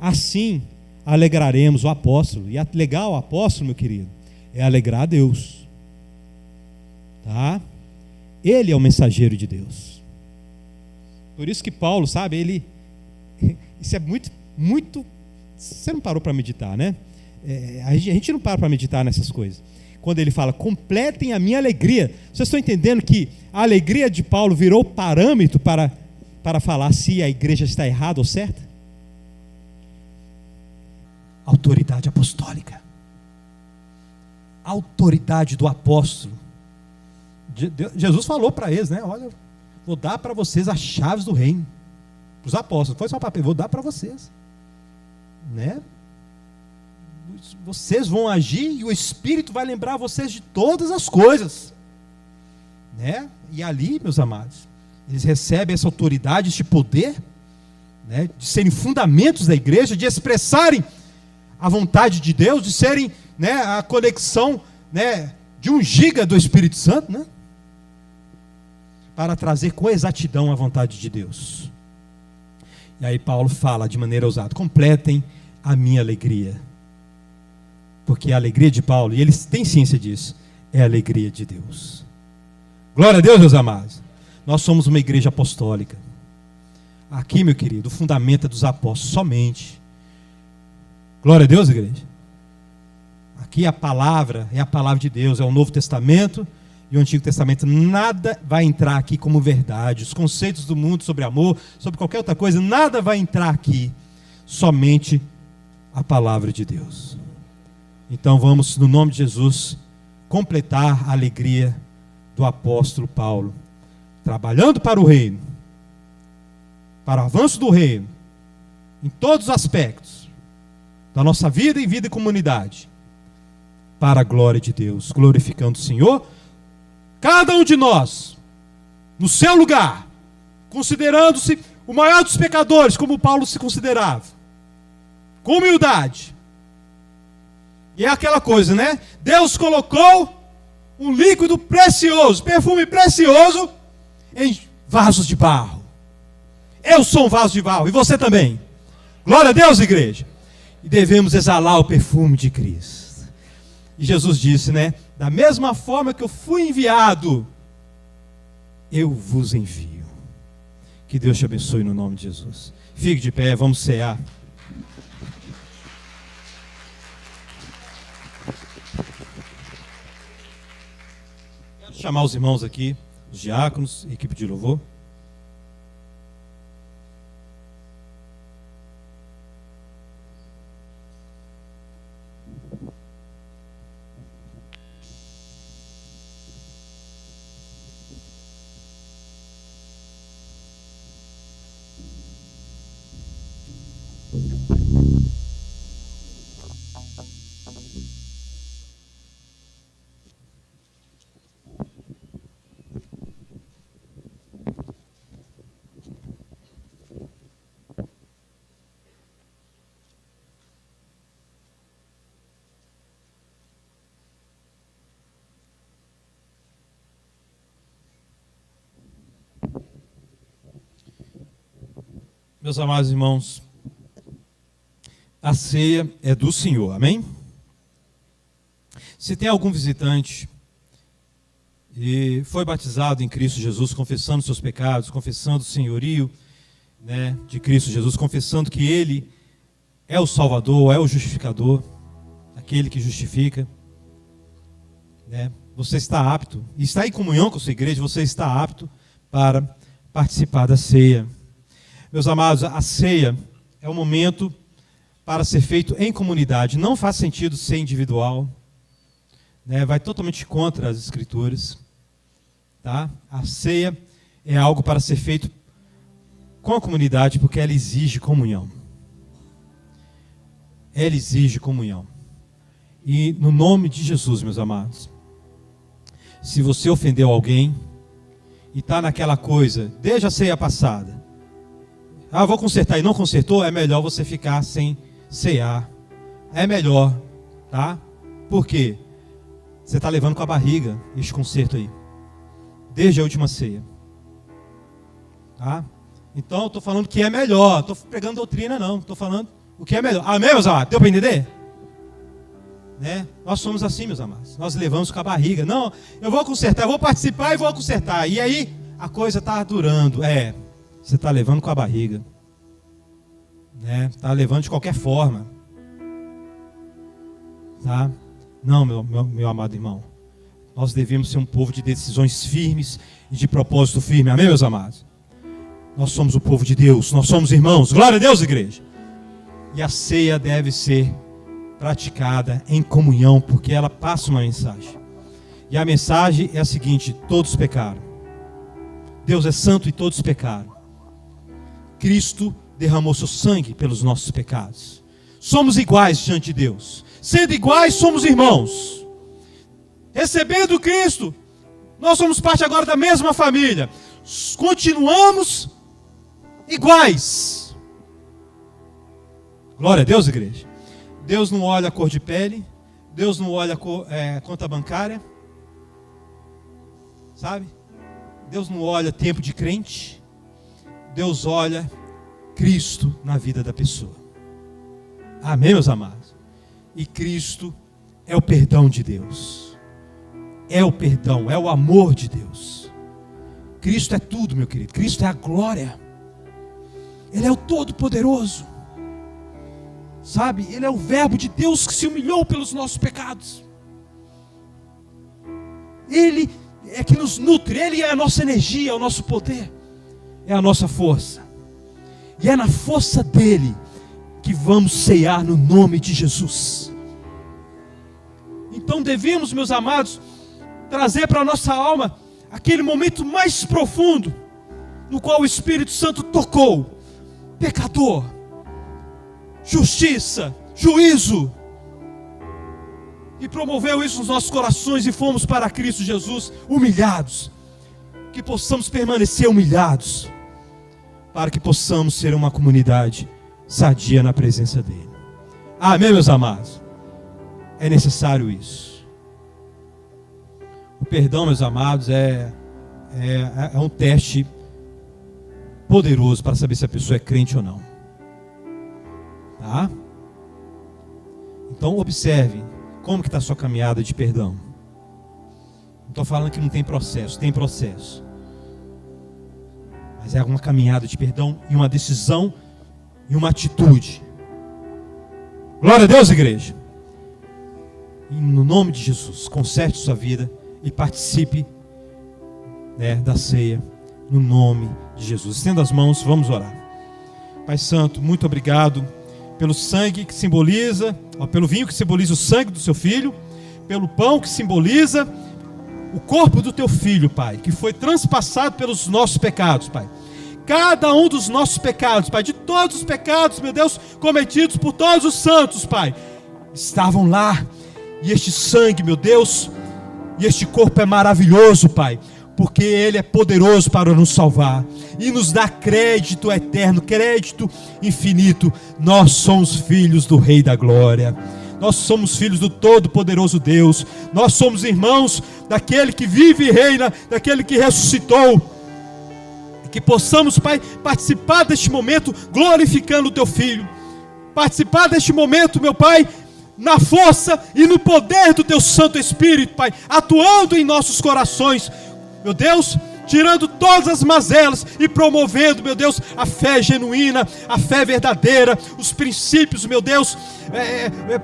Assim alegraremos o apóstolo. E alegar o apóstolo, meu querido, é alegrar a Deus. Tá? Ele é o mensageiro de Deus. Por isso que Paulo, sabe, isso é muito, muito. Você não parou para meditar, né? A gente não para meditar nessas coisas. Quando ele fala, completem a minha alegria. Vocês estão entendendo que a alegria de Paulo virou parâmetro para falar se a igreja está errada ou certa? Autoridade apostólica. A autoridade do apóstolo. Jesus falou para eles, olha, vou dar para vocês as chaves do reino. Para os apóstolos, foi só papel, vou dar para vocês. Vocês vão agir e o Espírito vai lembrar vocês de todas as coisas. E ali, meus amados, eles recebem essa autoridade, este poder, de serem fundamentos da igreja, de expressarem a vontade de Deus, de serem a conexão de 1 giga do Espírito Santo, para trazer com exatidão a vontade de Deus. E aí Paulo fala de maneira ousada, completem a minha alegria. Porque a alegria de Paulo, e eles têm ciência disso, é a alegria de Deus. Glória a Deus, meus amados. Nós somos uma igreja apostólica. Aqui, meu querido, o fundamento é dos apóstolos somente. Glória a Deus, igreja. Aqui a palavra é a palavra de Deus, é o Novo Testamento e o Antigo Testamento. Nada vai entrar aqui como verdade. Os conceitos do mundo sobre amor, sobre qualquer outra coisa, nada vai entrar aqui. Somente a palavra de Deus. Então vamos, no nome de Jesus, completar a alegria do apóstolo Paulo, trabalhando para o reino, para o avanço do reino, em todos os aspectos da nossa vida e vida e comunidade, para a glória de Deus, glorificando o Senhor, cada um de nós, no seu lugar, considerando-se o maior dos pecadores, como Paulo se considerava, com humildade, E é aquela coisa, né? Deus colocou um líquido precioso, perfume precioso, em vasos de barro. Eu sou um vaso de barro, e você também. Glória a Deus, igreja. E devemos exalar o perfume de Cristo. E Jesus disse, né? Da mesma forma que eu fui enviado, eu vos envio. Que Deus te abençoe no nome de Jesus. Fique de pé, vamos cear. Quero chamar os irmãos aqui, os diáconos, equipe de louvor. Meus amados irmãos, a ceia é do Senhor, amém? Se tem algum visitante e foi batizado em Cristo Jesus, confessando seus pecados, confessando o senhorio, né, de Cristo Jesus, confessando que Ele é o Salvador, é o justificador, aquele que justifica, né, você está apto, e está em comunhão com a sua igreja, você está apto para participar da ceia. Meus amados, a ceia é um momento para ser feito em comunidade. Não faz sentido ser individual, né? Vai totalmente contra as Escrituras. Tá? A ceia é algo para ser feito com a comunidade, porque ela exige comunhão. Ela exige comunhão. E no nome de Jesus, meus amados, se você ofendeu alguém e está naquela coisa, desde a ceia passada, vou consertar e não consertou, é melhor você ficar sem cear. É melhor, tá? Por quê? Você está levando com a barriga este conserto aí, desde a última ceia. Tá? Então, eu estou falando que é melhor. Estou pregando doutrina, não. Estou falando o que é melhor. Amém, meus amados? Deu para entender? Né? Nós somos assim, meus amados. Nós levamos com a barriga. Não, eu vou consertar, eu vou participar e vou consertar. E aí, a coisa está durando. Você está levando com a barriga. Né? Está levando de qualquer forma. Tá? Não, meu amado irmão. Nós devemos ser um povo de decisões firmes e de propósito firme. Amém, meus amados? Nós somos o povo de Deus. Nós somos irmãos. Glória a Deus, igreja. E a ceia deve ser praticada em comunhão, porque ela passa uma mensagem. E a mensagem é a seguinte: todos pecaram. Deus é santo e todos pecaram. Cristo derramou seu sangue pelos nossos pecados. Somos iguais diante de Deus. Sendo iguais, somos irmãos. Recebendo Cristo, nós somos parte agora da mesma família. Continuamos iguais. Glória a Deus, igreja. Deus não olha a cor de pele. Deus não olha a conta bancária. Sabe? Deus não olha tempo de crente. Deus olha Cristo na vida da pessoa. Amém, meus amados? E Cristo é o perdão de Deus. É o perdão, é o amor de Deus. Cristo é tudo, meu querido. Cristo é a glória. Ele é o Todo-Poderoso. Sabe? Ele é o verbo de Deus que se humilhou pelos nossos pecados. Ele é que nos nutre. Ele é a nossa energia, é o nosso poder, é a nossa força. E é na força dele que vamos cear no nome de Jesus. Então devemos, meus amados, trazer para a nossa alma aquele momento mais profundo, no qual o Espírito Santo tocou pecador, justiça, juízo, e promoveu isso nos nossos corações, e fomos para Cristo Jesus humilhados. Que possamos permanecer humilhados, para que possamos ser uma comunidade sadia na presença dele. Amém, meus amados? é necessário isso. O perdão, meus amados, é um teste poderoso para saber se a pessoa é crente ou não. Tá? Então observe como que está a sua caminhada de perdão. Não estou falando que não tem processo, tem processo. Mas é uma caminhada de perdão e uma decisão e uma atitude. Glória a Deus, igreja. E no nome de Jesus, conserte sua vida e participe, da ceia, no nome de Jesus. Estenda as mãos, vamos orar. Pai Santo, muito obrigado pelo sangue que simboliza, pelo vinho que simboliza o sangue do seu filho, pelo pão que simboliza o corpo do teu filho, Pai, que foi transpassado pelos nossos pecados, Pai. Cada um dos nossos pecados, Pai, de todos os pecados, meu Deus, cometidos por todos os santos, Pai, estavam lá. E este sangue, meu Deus, e este corpo é maravilhoso, Pai, porque Ele é poderoso para nos salvar e nos dá crédito eterno, crédito infinito. Nós somos filhos do Rei da Glória. Nós somos filhos do Todo-Poderoso Deus. Nós somos irmãos daquele que vive e reina, daquele que ressuscitou. E que possamos, Pai, participar deste momento glorificando o Teu Filho. Participar deste momento, meu Pai, na força e no poder do Teu Santo Espírito, Pai, atuando em nossos corações, meu Deus, tirando todas as mazelas e promovendo, meu Deus, a fé genuína, a fé verdadeira, os princípios, meu Deus,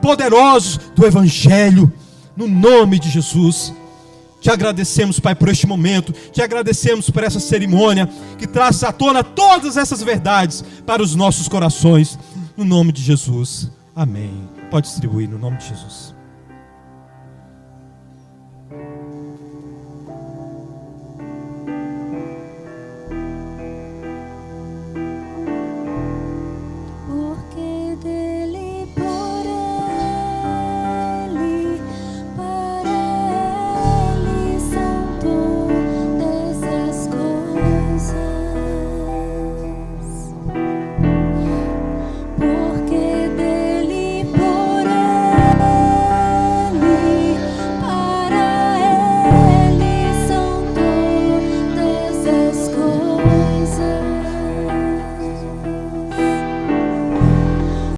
poderosos do Evangelho, no nome de Jesus. Te agradecemos, Pai, por este momento, te agradecemos por essa cerimônia que traz à tona todas essas verdades para os nossos corações, no nome de Jesus, amém. Pode distribuir no nome de Jesus.